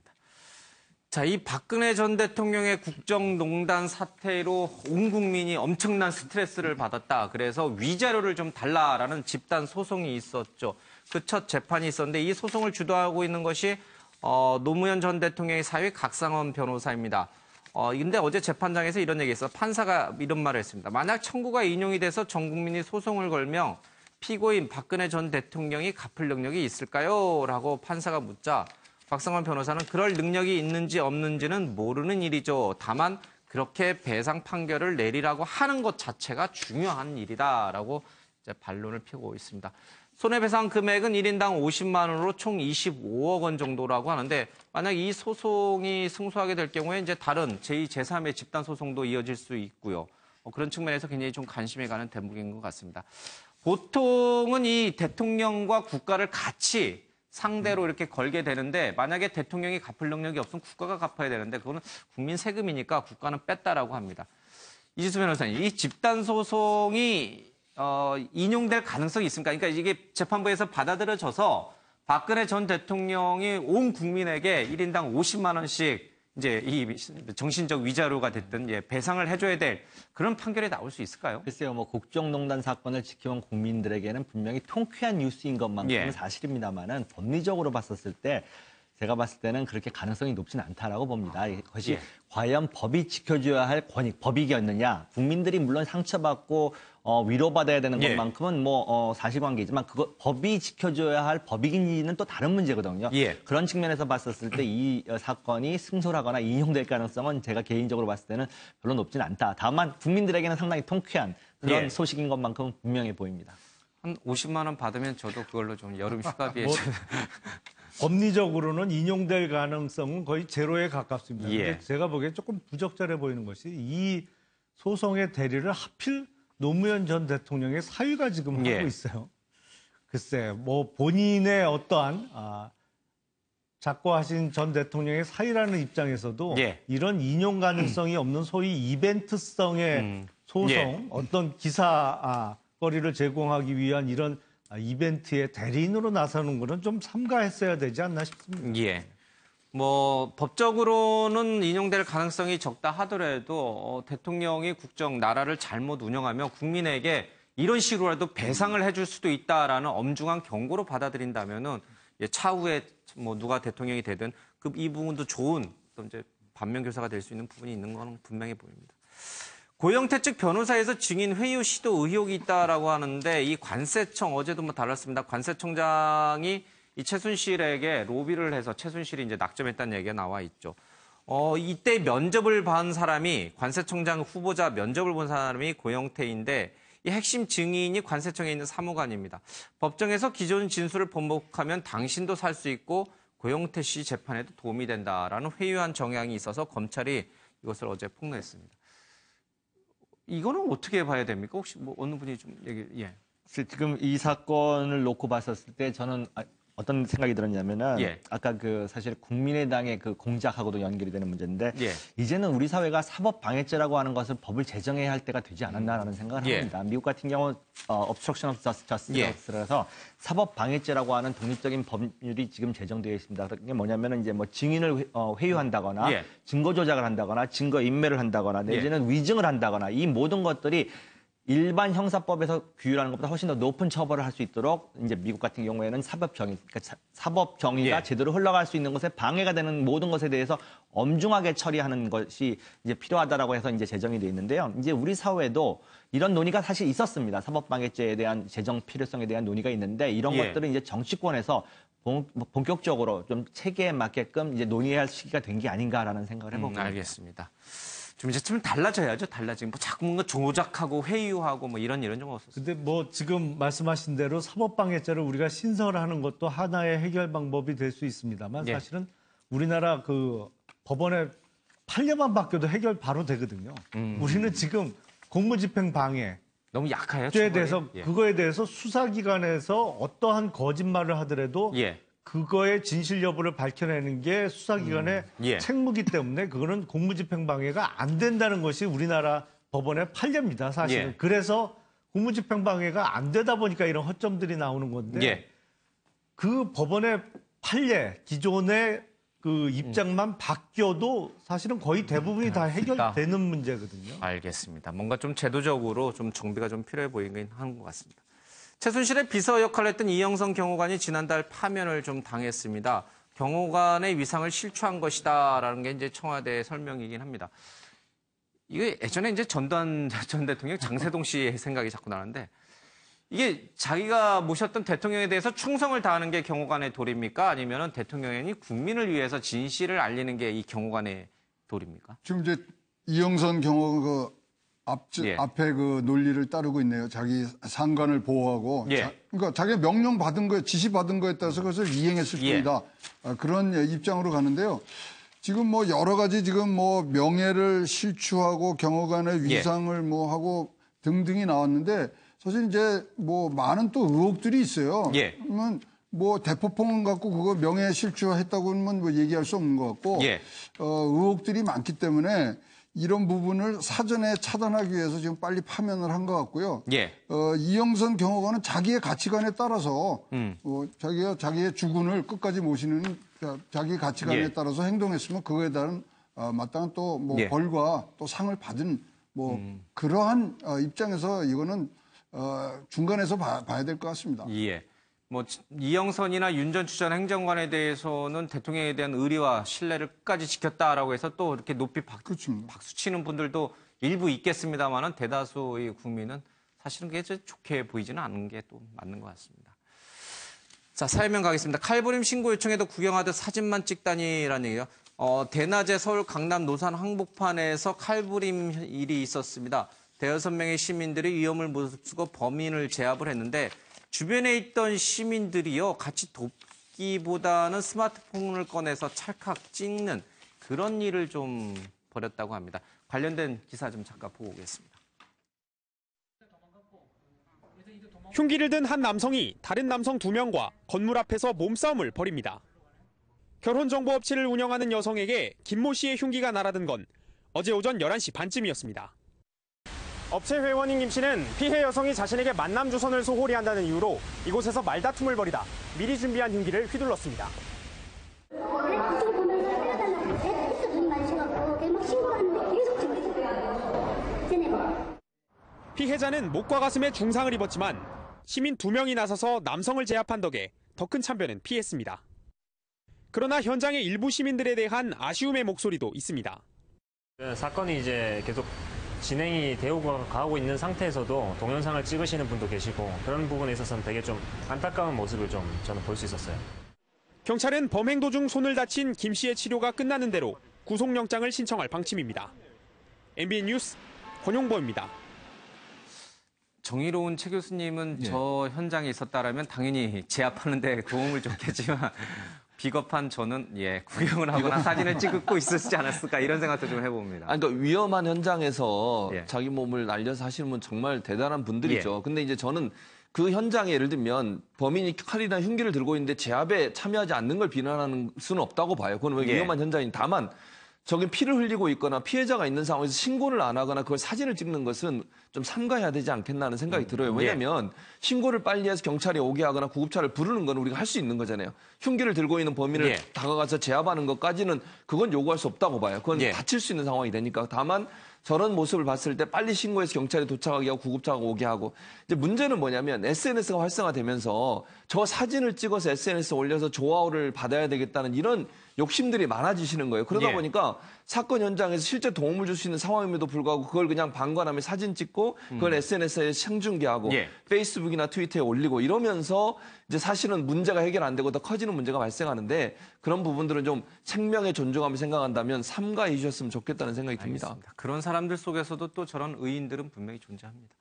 S1: 자, 이 박근혜 전 대통령의 국정농단 사태로 온 국민이 엄청난 스트레스를 받았다. 그래서 위자료를 좀 달라라는 집단 소송이 있었죠. 그 첫 재판이 있었는데 이 소송을 주도하고 있는 것이 노무현 전 대통령의 사위 각상원 변호사입니다. 근데 어제 재판장에서 이런 얘기했어요. 판사가 이런 말을 했습니다. 만약 청구가 인용이 돼서 전 국민이 소송을 걸면 피고인 박근혜 전 대통령이 갚을 능력이 있을까요? 라고 판사가 묻자 박상원 변호사는 그럴 능력이 있는지 없는지는 모르는 일이죠. 다만 그렇게 배상 판결을 내리라고 하는 것 자체가 중요한 일이다라고 이제 반론을 펴고 있습니다. 손해배상 금액은 1인당 50만 원으로 총 25억 원 정도라고 하는데 만약 이 소송이 승소하게 될 경우에 이제 다른 제2, 제3의 집단 소송도 이어질 수 있고요. 그런 측면에서 굉장히 좀 관심이 가는 대목인 것 같습니다. 보통은 이 대통령과 국가를 같이 상대로 이렇게 걸게 되는데 만약에 대통령이 갚을 능력이 없으면 국가가 갚아야 되는데 그거는 국민 세금이니까 국가는 뺐다라고 합니다. 이지수 변호사님, 이 집단 소송이 인용될 가능성이 있습니까? 그러니까 이게 재판부에서 받아들여져서 박근혜 전 대통령이 온 국민에게 1인당 50만 원씩 이제 이 정신적 위자료가 됐든 배상을 해줘야 될 그런 판결이 나올 수 있을까요?
S7: 글쎄요, 뭐 국정농단 사건을 지켜온 국민들에게는 분명히 통쾌한 뉴스인 것만큼은 사실입니다만은 법리적으로 봤었을 때 제가 봤을 때는 그렇게 가능성이 높지는 않다라고 봅니다. 이것이 과연 법이 지켜줘야 할 권익, 법익이었느냐. 국민들이 물론 상처받고 위로받아야 되는 것만큼은 뭐 사실관계이지만 그거 법이 지켜줘야 할 법익인지는 또 다른 문제거든요. 그런 측면에서 봤었을 때 이 사건이 승소하거나 인용될 가능성은 제가 개인적으로 봤을 때는 별로 높지는 않다. 다만 국민들에게는 상당히 통쾌한 그런 소식인 것만큼은 분명해 보입니다.
S1: 한 50만 원 받으면 저도 그걸로 좀 여름 휴가비에
S8: 법리적으로는 인용될 가능성은 거의 제로에 가깝습니다. 근데 제가 보기엔 조금 부적절해 보이는 것이 이 소송의 대리를 하필 노무현 전 대통령의 사위가 지금 하고 있어요. 글쎄, 뭐 본인의 어떠한 작고하신 전 대통령의 사위라는 입장에서도 이런 인용 가능성이 없는 소위 이벤트성의 소송, 어떤 기사거리를 제공하기 위한 이런 이벤트의 대리인으로 나서는 것은 좀 삼가했어야 되지 않나 싶습니다.
S1: 뭐 법적으로는 인용될 가능성이 적다 하더라도 대통령이 나라를 잘못 운영하며 국민에게 이런 식으로라도 배상을 해줄 수도 있다라는 엄중한 경고로 받아들인다면은 차후에 뭐 누가 대통령이 되든 이 부분도 좋은 또 이제 반면교사가 될 수 있는 부분이 있는 건 분명해 보입니다. 고영태 측 변호사에서 증인 회유 시도 의혹이 있다라고 하는데 이 관세청 어제도 뭐 다뤘습니다. 관세청장이 이 최순실에게 로비를 해서 최순실이 이제 낙점했다는 얘기가 나와 있죠. 이때 면접을 본 사람이 관세청장 후보자 면접을 본 사람이 고영태인데 이 핵심 증인이 관세청에 있는 사무관입니다. 법정에서 기존 진술을 번복하면 당신도 살 수 있고 고영태 씨 재판에도 도움이 된다라는 회유한 정황이 있어서 검찰이 이것을 어제 폭로했습니다. 이거는 어떻게 봐야 됩니까? 혹시 뭐 어느 분이 좀 얘기?
S7: 지금 이 사건을 놓고 봤었을 때 저는 어떤 생각이 들었냐면은
S1: 예.
S7: 아까 그 사실 국민의당의 그 공작하고도 연결이 되는 문제인데
S1: 예.
S7: 이제는 우리 사회가 사법방해죄라고 하는 것을 법을 제정해야 할 때가 되지 않았나라는 생각을
S1: 예.
S7: 합니다. 미국 같은 경우 obstruction of justice라서 사법방해죄라고 하는 독립적인 법률이 지금 제정되어 있습니다. 그게 뭐냐면은 이제 뭐 증인을 회유한다거나
S1: 예.
S7: 증거 조작을 한다거나 증거 인멸을 한다거나 내지는 위증을 한다거나 이 모든 것들이 일반 형사법에서 규율하는 것보다 훨씬 더 높은 처벌을 할 수 있도록 이제 미국 같은 경우에는 사법 정의가
S1: 예.
S7: 제대로 흘러갈 수 있는 것에 방해가 되는 모든 것에 대해서 엄중하게 처리하는 것이 이제 필요하다라고 해서 이제 제정이 돼 있는데요. 이제 우리 사회도 이런 논의가 사실 있었습니다. 사법방해죄에 대한 제정 필요성에 대한 논의가 있는데 이런
S1: 예.
S7: 것들은 이제 정치권에서 본격적으로 좀 체계에 맞게끔 이제 논의해야 할 시기가 된 게 아닌가라는 생각을 해봅니다.
S1: 알겠습니다. 좀 이제 좀 달라져야죠. 달라지면 뭐 자꾸 뭔가 조작하고 회유하고 뭐 이런 일은 좀 없었어요.
S8: 근데 뭐 지금 말씀하신 대로 사법방해죄를 우리가 신설하는 것도 하나의 해결 방법이 될 수 있습니다만
S1: 예.
S8: 사실은 우리나라 그 법원에 판례만 바뀌어도 해결 바로 되거든요. 우리는 지금 공무집행방해
S1: 너무 약해요.
S8: 죄에
S1: 처벌이.
S8: 대해서
S1: 예.
S8: 그거에 대해서 수사기관에서 어떠한 거짓말을 하더라도
S1: 예.
S8: 그거의 진실 여부를 밝혀내는 게 수사기관의
S1: 예.
S8: 책무기 때문에 그거는 공무집행방해가 안 된다는 것이 우리나라 법원의 판례입니다. 사실은.
S1: 예.
S8: 그래서 공무집행방해가 안 되다 보니까 이런 허점들이 나오는 건데
S1: 예.
S8: 그 법원의 판례, 기존의 그 입장만 바뀌어도 사실은 거의 대부분이 다 해결되는 문제거든요.
S1: 알겠습니다. 뭔가 좀 제도적으로 좀 정비가 좀 필요해 보이긴 하는 것 같습니다. 최순실의 비서 역할을 했던 이영선 경호관이 지난달 파면을 좀 당했습니다. 경호관의 위상을 실추한 것이다라는 게 이제 청와대의 설명이긴 합니다. 이게 예전에 이제 전두환 전 대통령 장세동 씨의 생각이 자꾸 나는데 이게 자기가 모셨던 대통령에 대해서 충성을 다하는 게 경호관의 도리입니까? 아니면은 대통령이 국민을 위해서 진실을 알리는 게 이 경호관의 도리입니까?
S9: 지금 이제 이영선 경호가
S1: 예.
S9: 앞에 그 논리를 따르고 있네요. 자기 상관을 보호하고.
S1: 예.
S9: 그러니까 자기가 명령 받은 거에, 지시 받은 거에 따라서 그것을 이행했을
S1: 예.
S9: 뿐이다. 그런 입장으로 가는데요. 지금 뭐 여러 가지 지금 뭐 명예를 실추하고 경호관의 위상을 뭐 하고 등등이 나왔는데 사실 이제 뭐 많은 또 의혹들이 있어요.
S1: 예.
S9: 그러면 뭐 대포폰 갖고 그거 명예 실추했다고는 뭐 얘기할 수 없는 것 같고
S1: 예.
S9: 의혹들이 많기 때문에 이런 부분을 사전에 차단하기 위해서 지금 빨리 파면을 한 것 같고요.
S1: 예.
S9: 이영선 경호관은 자기의 가치관에 따라서 자기가 자기의 주군을 끝까지 모시는 자기 가치관에
S1: 예.
S9: 따라서 행동했으면 그거에 따른 마땅한 또 뭐
S1: 예.
S9: 벌과 또 상을 받은 뭐 그러한 입장에서 이거는 중간에서 봐야 될 것 같습니다.
S1: 예. 뭐 이영선이나 윤 전 추전 행정관에 대해서는 대통령에 대한 의리와 신뢰를 끝까지 지켰다라고 해서 또 이렇게 높이 박수 치는 분들도 일부 있겠습니다만은 대다수의 국민은 사실은 그게 좋게 보이지는 않은 게 또 맞는 것 같습니다. 자, 사회면 가겠습니다. 칼부림 신고 요청에도 구경하듯 사진만 찍다니라는 얘기요. 대낮에 서울 강남 노산 항복판에서 칼부림 일이 있었습니다. 대여섯 명의 시민들이 위험을 무릅쓰고 범인을 제압을 했는데 주변에 있던 시민들이요, 같이 돕기보다는 스마트폰을 꺼내서 찰칵 찍는 그런 일을 좀 벌였다고 합니다. 관련된 기사 좀 잠깐 보고 오겠습니다.
S5: 흉기를 든 한 남성이 다른 남성 2명과 건물 앞에서 몸싸움을 벌입니다. 결혼정보업체를 운영하는 여성에게 김모 씨의 흉기가 날아든 건 어제 오전 11시 반쯤이었습니다. 업체 회원인 김 씨는 피해 여성이 자신에게 만남 주선을 소홀히 한다는 이유로 이곳에서 말다툼을 벌이다 미리 준비한 흉기를 휘둘렀습니다. 피해자는 목과 가슴에 중상을 입었지만 시민 2명이 나서서 남성을 제압한 덕에 더 큰 참변은 피했습니다. 그러나 현장의 일부 시민들에 대한 아쉬움의 목소리도 있습니다.
S12: 사건이 이제 계속 진행이 되어 가고 있는 상태에서도 동영상을 찍으시는 분도 계시고 그런 부분에 있어서는 되게 좀 안타까운 모습을 좀 저는 볼 수 있었어요.
S5: 경찰은 범행 도중 손을 다친 김 씨의 치료가 끝나는 대로 구속영장을 신청할 방침입니다. MBN 뉴스 권용보입니다.
S1: 정의로운 최 교수님은 저 현장에 있었다라면 당연히 제압하는 데 도움을 줬겠지만 비겁한 저는 구경을 하거나 사진을 찍고 있었지 않았을까 이런 생각도 좀 해봅니다.
S10: 그러니까 위험한 현장에서 자기 몸을 날려서 하시는 분 정말 대단한 분들이죠. 근데 이제 저는 그 현장에 예를 들면 범인이 칼이나 흉기를 들고 있는데 제압에 참여하지 않는 걸 비난하는 수는 없다고 봐요. 그건 위험한 현장인 다만 저기 피를 흘리고 있거나 피해자가 있는 상황에서 신고를 안 하거나 그걸 사진을 찍는 것은 좀 삼가해야 되지 않겠나 하는 생각이 들어요. 왜냐하면 신고를 빨리 해서 경찰이 오게 하거나 구급차를 부르는 건 우리가 할 수 있는 거잖아요. 흉기를 들고 있는 범인을 다가가서 제압하는 것까지는 그건 요구할 수 없다고 봐요. 그건 다칠 수 있는 상황이 되니까. 다만 저런 모습을 봤을 때 빨리 신고해서 경찰이 도착하게 하고 구급차가 오게 하고 이제 문제는 뭐냐면 SNS가 활성화되면서 저 사진을 찍어서 SNS에 올려서 좋아요를 받아야 되겠다는 이런 욕심들이 많아지시는 거예요. 그러다 보니까 사건 현장에서 실제 도움을 줄 수 있는 상황임에도 불구하고 그걸 그냥 방관하며 사진 찍고 그걸 SNS에 생중계하고 페이스북이나 트위터에 올리고 이러면서 이제 사실은 문제가 해결 안 되고 더 커지는 문제가 발생하는데 그런 부분들은 좀 생명의 존중함을 생각한다면 삼가해 주셨으면 좋겠다는 생각이 듭니다.
S1: 알겠습니다. 그런 사람들 속에서도 또 저런 의인들은 분명히 존재합니다.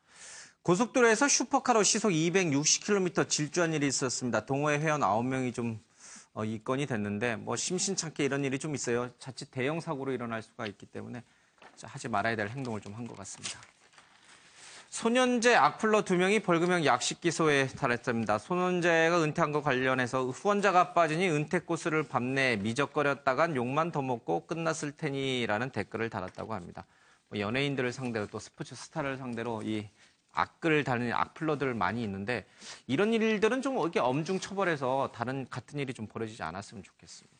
S1: 고속도로에서 슈퍼카로 시속 260km 질주한 일이 있었습니다. 동호회 회원 9명이 좀 입건이 됐는데 뭐 심심찮게 이런 일이 좀 있어요. 자칫 대형 사고로 일어날 수가 있기 때문에 하지 말아야 될 행동을 좀 한 것 같습니다. 소년제 악플러 2명이 벌금형 약식 기소에 달했습니다. 소년제가 은퇴한 것 관련해서 후원자가 빠지니 은퇴코스를 밤내 미적거렸다간 욕만 더 먹고 끝났을 테니라는 댓글을 달았다고 합니다. 연예인들을 상대로 또 스포츠 스타를 상대로 이 악글을 다는 악플러들 많이 있는데 이런 일들은 좀 이렇게 엄중 처벌해서 같은 일이 좀 벌어지지 않았으면 좋겠습니다.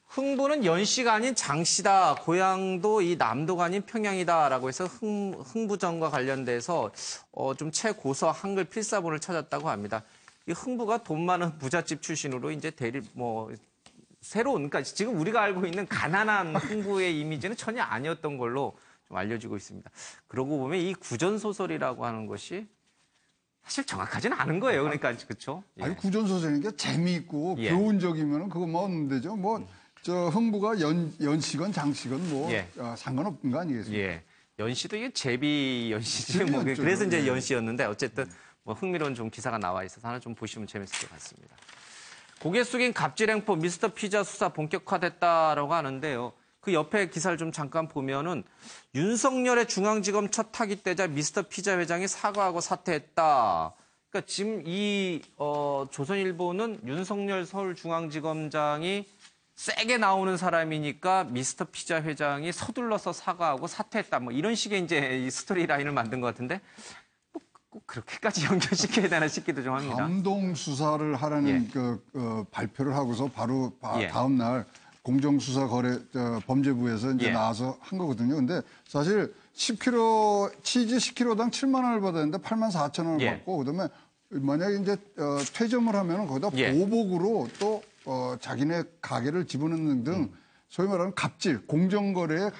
S1: 흥부는 연씨가 아닌 장씨다. 고향도 이 남도가 아닌 평양이다라고 해서 흥부전과 관련돼서 좀 최고서 한글 필사본을 찾았다고 합니다. 이 흥부가 돈 많은 부잣집 출신으로 이제 새로운, 그러니까 지금 우리가 알고 있는 가난한 흥부의 이미지는 전혀 아니었던 걸로 좀 알려지고 있습니다. 그러고 보면 이 구전소설이라고 하는 것이 사실 정확하지는 않은 거예요. 그러니까 그렇죠.
S9: 아니 구전소설이니까 재미있고 교훈적이면 그거 먹으면 되죠. 저 흥부가 연씨건 장씨건 상관없는 거 아니겠습니까?
S1: 연씨도 이게 제비 연씨지. 그래서 이제 연씨였는데 어쨌든 흥미로운 좀 기사가 나와 있어서 하나 좀 보시면 재밌을 것 같습니다. 고개 숙인 갑질행포 미스터 피자 수사 본격화됐다라고 하는데요. 그 옆에 기사를 좀 잠깐 보면은 윤석열의 중앙지검 첫 타기 때자 미스터 피자 회장이 사과하고 사퇴했다. 그러니까 지금 이 조선일보는 윤석열 서울중앙지검장이 세게 나오는 사람이니까 미스터 피자 회장이 서둘러서 사과하고 사퇴했다. 이런 식의 이제 이 스토리 라인을 만든 것 같은데 꼭 그렇게까지 연결시켜야 되나 싶기도 좀 합니다.
S9: 감동 수사를 하라는 발표를 하고서 바로 다음 날 범죄부에서 이제 나와서 한 거거든요. 근데 사실 10kg 치즈 10kg당 7만 원을 받았는데 8만 4천 원을 받고 그다음에 만약에 이제 퇴점을 하면은 거기다 보복으로 또 자기네 가게를 집어넣는 등 소위 말하는 갑질, 공정거래에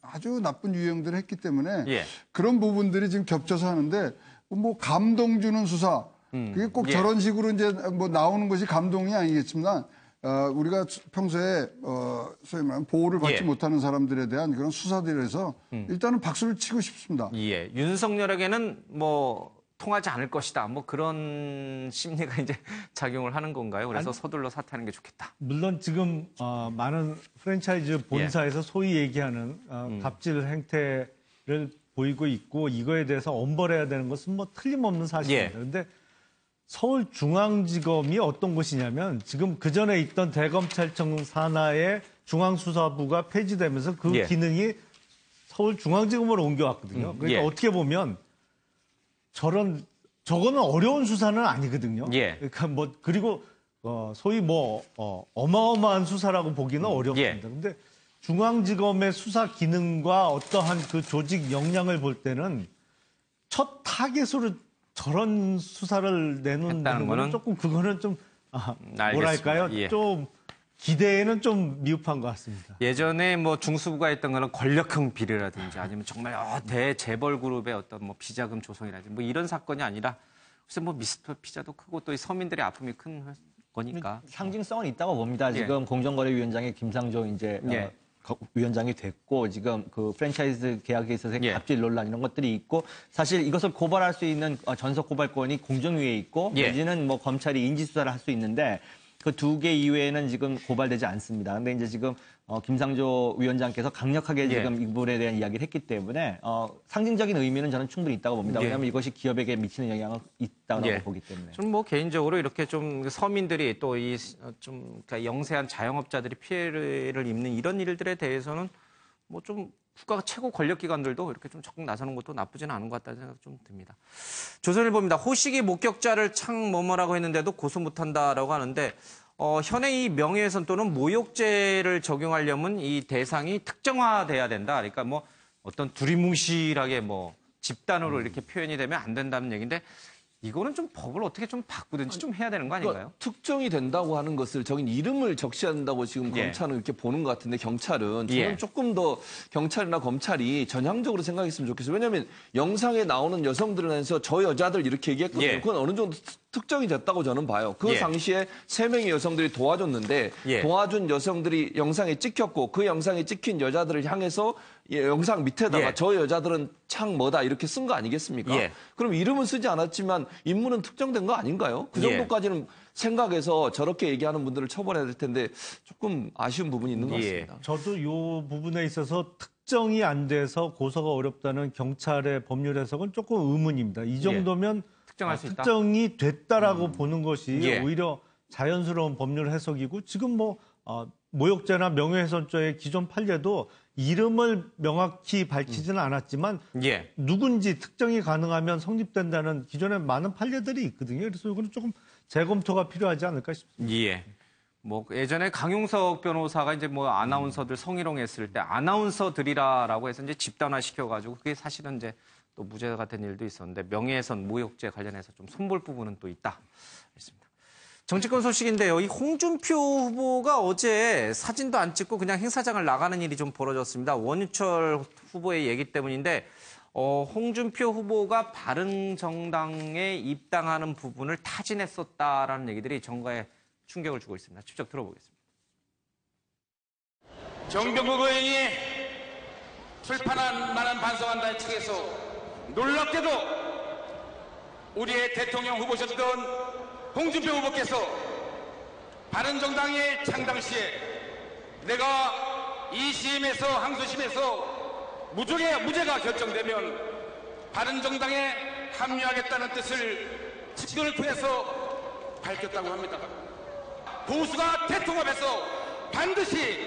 S9: 아주 나쁜 유형들을 했기 때문에 그런 부분들이 지금 겹쳐서 하는데 감동 주는 수사 그게 꼭 저런 식으로 이제 나오는 것이 감동이 아니겠지만 우리가 평소에 소위 말하는 보호를 받지 못하는 사람들에 대한 그런 수사들에서 일단은 박수를 치고 싶습니다.
S1: 윤석열에게는 통하지 않을 것이다. 그런 심리가 이제 작용을 하는 건가요? 그래서 서둘러 사퇴하는 게 좋겠다.
S8: 물론 지금 많은 프랜차이즈 본사에서 소위 얘기하는 갑질 행태를 보이고 있고 이거에 대해서 엄벌해야 되는 것은 틀림없는 사실입니다. 그런데 서울중앙지검이 어떤 곳이냐면 지금 그전에 있던 대검찰청 산하의 중앙수사부가 폐지되면서 그 기능이 서울중앙지검으로 옮겨왔거든요. 그러니까 어떻게 보면 저거는 어려운 수사는 아니거든요. 그러니까 그리고 소위 어마어마한 수사라고 보기는 어렵습니다. 근데 중앙지검의 수사 기능과 어떠한 그 조직 역량을 볼 때는 첫 타겟으로 저런 수사를 내놓는 거는 조금 그거는 좀 뭐랄까요? 좀 기대에는 좀 미흡한 것 같습니다.
S1: 예전에 중수부가 했던 거는 권력형 비리라든지 아니면 정말 대재벌 그룹의 어떤 비자금 조성이라든지 이런 사건이 아니라 글쎄 미스터 피자도 크고 또 이 서민들의 아픔이 큰 거니까
S7: 상징성은 있다고 봅니다. 지금 공정거래위원장의 김상조 위원장이 됐고 지금 그 프랜차이즈 계약에 있어서 갑질 논란 이런 것들이 있고 사실 이것을 고발할 수 있는 전속 고발권이 공정위에 있고 내지는 검찰이 인지수사를 할 수 있는데 그 2개 이외에는 지금 고발되지 않습니다. 근데 이제 지금 김상조 위원장께서 강력하게 지금 이 부분에 대한 이야기를 했기 때문에 상징적인 의미는 저는 충분히 있다고 봅니다. 왜냐하면 이것이 기업에게 미치는 영향은 있다고 보기 때문에.
S1: 저는 뭐 개인적으로 이렇게 좀 서민들이 또 이 좀 그러니까 영세한 자영업자들이 피해를 입는 이런 일들에 대해서는 뭐 좀 국가가 최고 권력기관들도 이렇게 좀 적극 나서는 것도 나쁘지는 않은 것 같다는 생각이 좀 듭니다. 조선일보입니다. 호식이 목격자를 창 뭐뭐라고 했는데도 고소 못한다라고 하는데 현행 이 명예훼손 또는 모욕죄를 적용하려면 이 대상이 특정화돼야 된다. 그러니까 뭐 어떤 두리뭉실하게 뭐 집단으로 이렇게 표현이 되면 안 된다는 얘기인데 이거는 좀 법을 어떻게 좀 바꾸든지 좀 해야 되는 거 아닌가요?
S10: 그러니까 특정이 된다고 하는 것을 저긴 이름을 적시한다고 지금 검찰은 이렇게 보는 것 같은데 경찰은 저는 조금 더 경찰이나 검찰이 전향적으로 생각했으면 좋겠어요. 왜냐하면 영상에 나오는 여성들을 해서 저 여자들 이렇게 얘기했거든요. 그건 어느 정도 특정이 됐다고 저는 봐요. 그 당시에 3명의 여성들이 도와줬는데 도와준 여성들이 영상에 찍혔고 그 영상에 찍힌 여자들을 향해서 영상 밑에다가 저 여자들은 창 뭐다 이렇게 쓴 거 아니겠습니까? 그럼 이름은 쓰지 않았지만 인물은 특정된 거 아닌가요? 그 정도까지는 생각해서 저렇게 얘기하는 분들을 처벌해야 될 텐데 조금 아쉬운 부분이 있는 것 같습니다.
S8: 저도 이 부분에 있어서 특정이 안 돼서 고소가 어렵다는 경찰의 법률 해석은 조금 의문입니다. 이 정도면
S1: 특정할 수 있다?
S8: 특정이 됐다라고 보는 것이 오히려 자연스러운 법률 해석이고 지금 뭐 모욕죄나 명예훼손죄의 기존 판례도 이름을 명확히 밝히지는 않았지만 누군지 특정이 가능하면 성립된다는 기존에 많은 판례들이 있거든요. 그래서 이거는 조금 재검토가 필요하지 않을까 싶습니다.
S1: 뭐 예전에 강용석 변호사가 이제 뭐 아나운서들 성희롱했을 때 아나운서들이라고 해서 이제 집단화 시켜가지고 그게 사실은 이제 또 무죄가 된 일도 있었는데 명예훼손 모욕죄 관련해서 좀 손볼 부분은 또 있다. 그렇습니다. 정치권 소식인데요. 이 홍준표 후보가 어제 사진도 안 찍고 그냥 행사장을 나가는 일이 좀 벌어졌습니다. 원유철 후보의 얘기 때문인데 홍준표 후보가 바른정당에 입당하는 부분을 타진했었다라는 얘기들이 정가에 충격을 주고 있습니다. 직접 들어보겠습니다.
S13: 정병국 의원이 출판한 말한 반성한다 측에서 놀랍게도 우리의 대통령 후보셨던 홍준표 후보께서 바른정당의 창당 시에 내가 2심에서 항소심에서 무죄가 결정되면 바른정당에 합류하겠다는 뜻을 직권을 통해서 밝혔다고 합니다. 보수가 대통합해서 반드시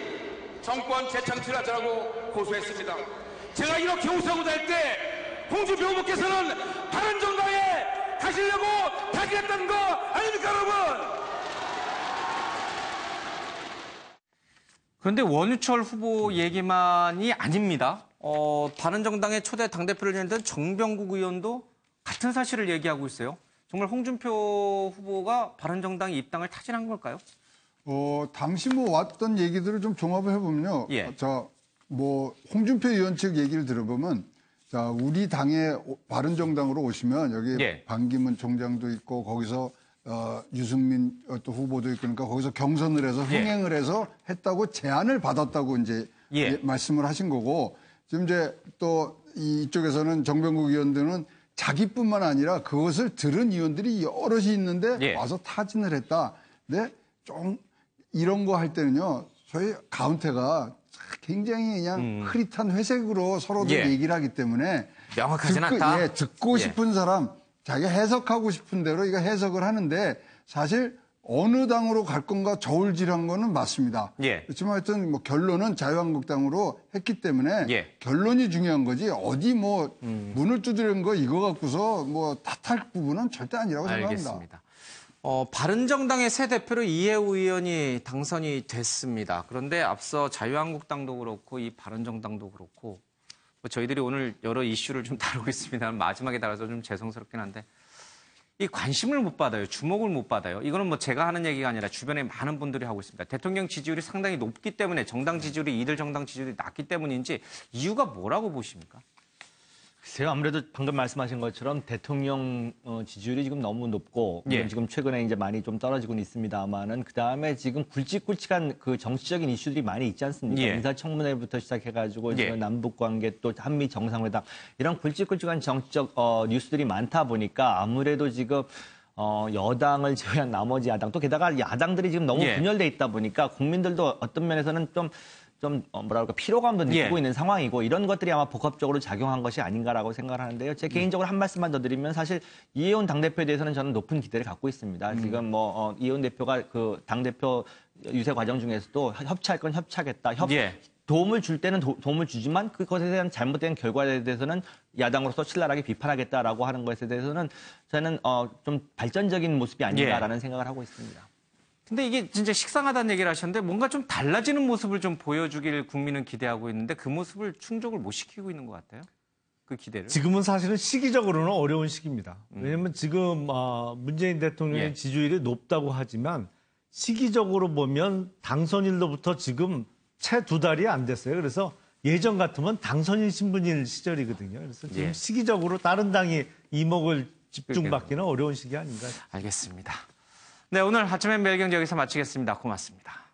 S13: 정권 재창출하자고 고소했습니다. 제가 이렇게 호소하고 다닐 때 홍준표 후보께서는 바른정당에 가시려고 타진했던 거 아닙니까, 여러분?
S1: 그런데 원유철 후보 얘기만이 아닙니다. 바른정당의 초대 당대표를 지냈던 정병국 의원도 같은 사실을 얘기하고 있어요. 정말 홍준표 후보가 바른정당 입당을 타진한 걸까요?
S9: 당시 뭐 왔던 얘기들을 좀 종합을 해보면요. 홍준표 의원 측 얘기를 들어보면 우리 당에 바른정당으로 오시면 여기 반기문 총장도 있고 거기서 유승민 또 후보도 있고 그러니까 거기서 경선을 해서 흥행을 해서 했다고 제안을 받았다고 이제 말씀을 하신 거고 지금 이제 또 이쪽에서는 정병국 의원들은 자기뿐만 아니라 그것을 들은 의원들이 여럿이 있는데 와서 타진을 했다. 근데 좀 이런 거 할 때는요. 저희 가운데가 굉장히 그냥 흐릿한 회색으로 서로들 얘기를 하기 때문에
S1: 명확하진 않다.
S9: 듣고 싶은 사람 자기가 해석하고 싶은 대로 이거 해석을 하는데 사실 어느 당으로 갈 건가 저울질한 거는 맞습니다. 그렇지만 하여튼 뭐 결론은 자유한국당으로 했기 때문에 결론이 중요한 거지 어디 뭐 문을 두드리는 거 이거 갖고서 뭐 탓할 부분은 절대 아니라고 생각합니다.
S1: 알겠습니다. 바른정당의 새 대표로 이해우 의원이 당선이 됐습니다. 그런데 앞서 자유한국당도 그렇고 이 바른정당도 그렇고 저희들이 오늘 여러 이슈를 좀 다루고 있습니다. 마지막에 따라서 좀 죄송스럽긴 한데 이 관심을 못 받아요. 주목을 못 받아요. 이거는 뭐 제가 하는 얘기가 아니라 주변에 많은 분들이 하고 있습니다. 대통령 지지율이 상당히 높기 때문에 정당 지지율이 이들 정당 지지율이 낮기 때문인지 이유가 뭐라고 보십니까?
S7: 글쎄요, 아무래도 방금 말씀하신 것처럼 대통령 지지율이 지금 너무 높고 지금 최근에 이제 많이 좀 떨어지고는 있습니다만은 그 다음에 지금 굵직굵직한 그 정치적인 이슈들이 많이 있지 않습니까? 인사청문회부터 시작해가지고 지금 남북 관계 또 한미 정상회담 이런 굵직굵직한 정치적 뉴스들이 많다 보니까 아무래도 지금 여당을 제외한 나머지 야당 또 게다가 야당들이 지금 너무 분열돼 있다 보니까 국민들도 어떤 면에서는 좀 뭐랄까 피로감도 느끼고 있는 상황이고 이런 것들이 아마 복합적으로 작용한 것이 아닌가라고 생각을 하는데요. 제 개인적으로 한 말씀만 더 드리면 사실 이혜원 당대표에 대해서는 저는 높은 기대를 갖고 있습니다. 지금 이혜원 대표가 그 당대표 유세 과정 중에서도 협치할 건 협치하겠다. 도움을 줄 때는 도움을 주지만 그것에 대한 잘못된 결과에 대해서는 야당으로서 신랄하게 비판하겠다라고 하는 것에 대해서는 저는 좀 발전적인 모습이 아닌가라는 생각을 하고 있습니다.
S1: 근데 이게 진짜 식상하다는 얘기를 하셨는데 뭔가 좀 달라지는 모습을 좀 보여주길 국민은 기대하고 있는데 그 모습을 충족을 못 시키고 있는 것 같아요. 그 기대를.
S8: 지금은 사실은 시기적으로는 어려운 시기입니다. 왜냐하면 지금 문재인 대통령의 지지율이 높다고 하지만 시기적으로 보면 당선일로부터 지금 채 2달이 안 됐어요. 그래서 예전 같으면 당선인 신분일 시절이거든요. 그래서 지금 시기적으로 다른 당이 이목을 집중받기는 어려운 시기 아닌가.
S1: 알겠습니다. 네, 오늘 아침엔 매일경제 여기서 마치겠습니다. 고맙습니다.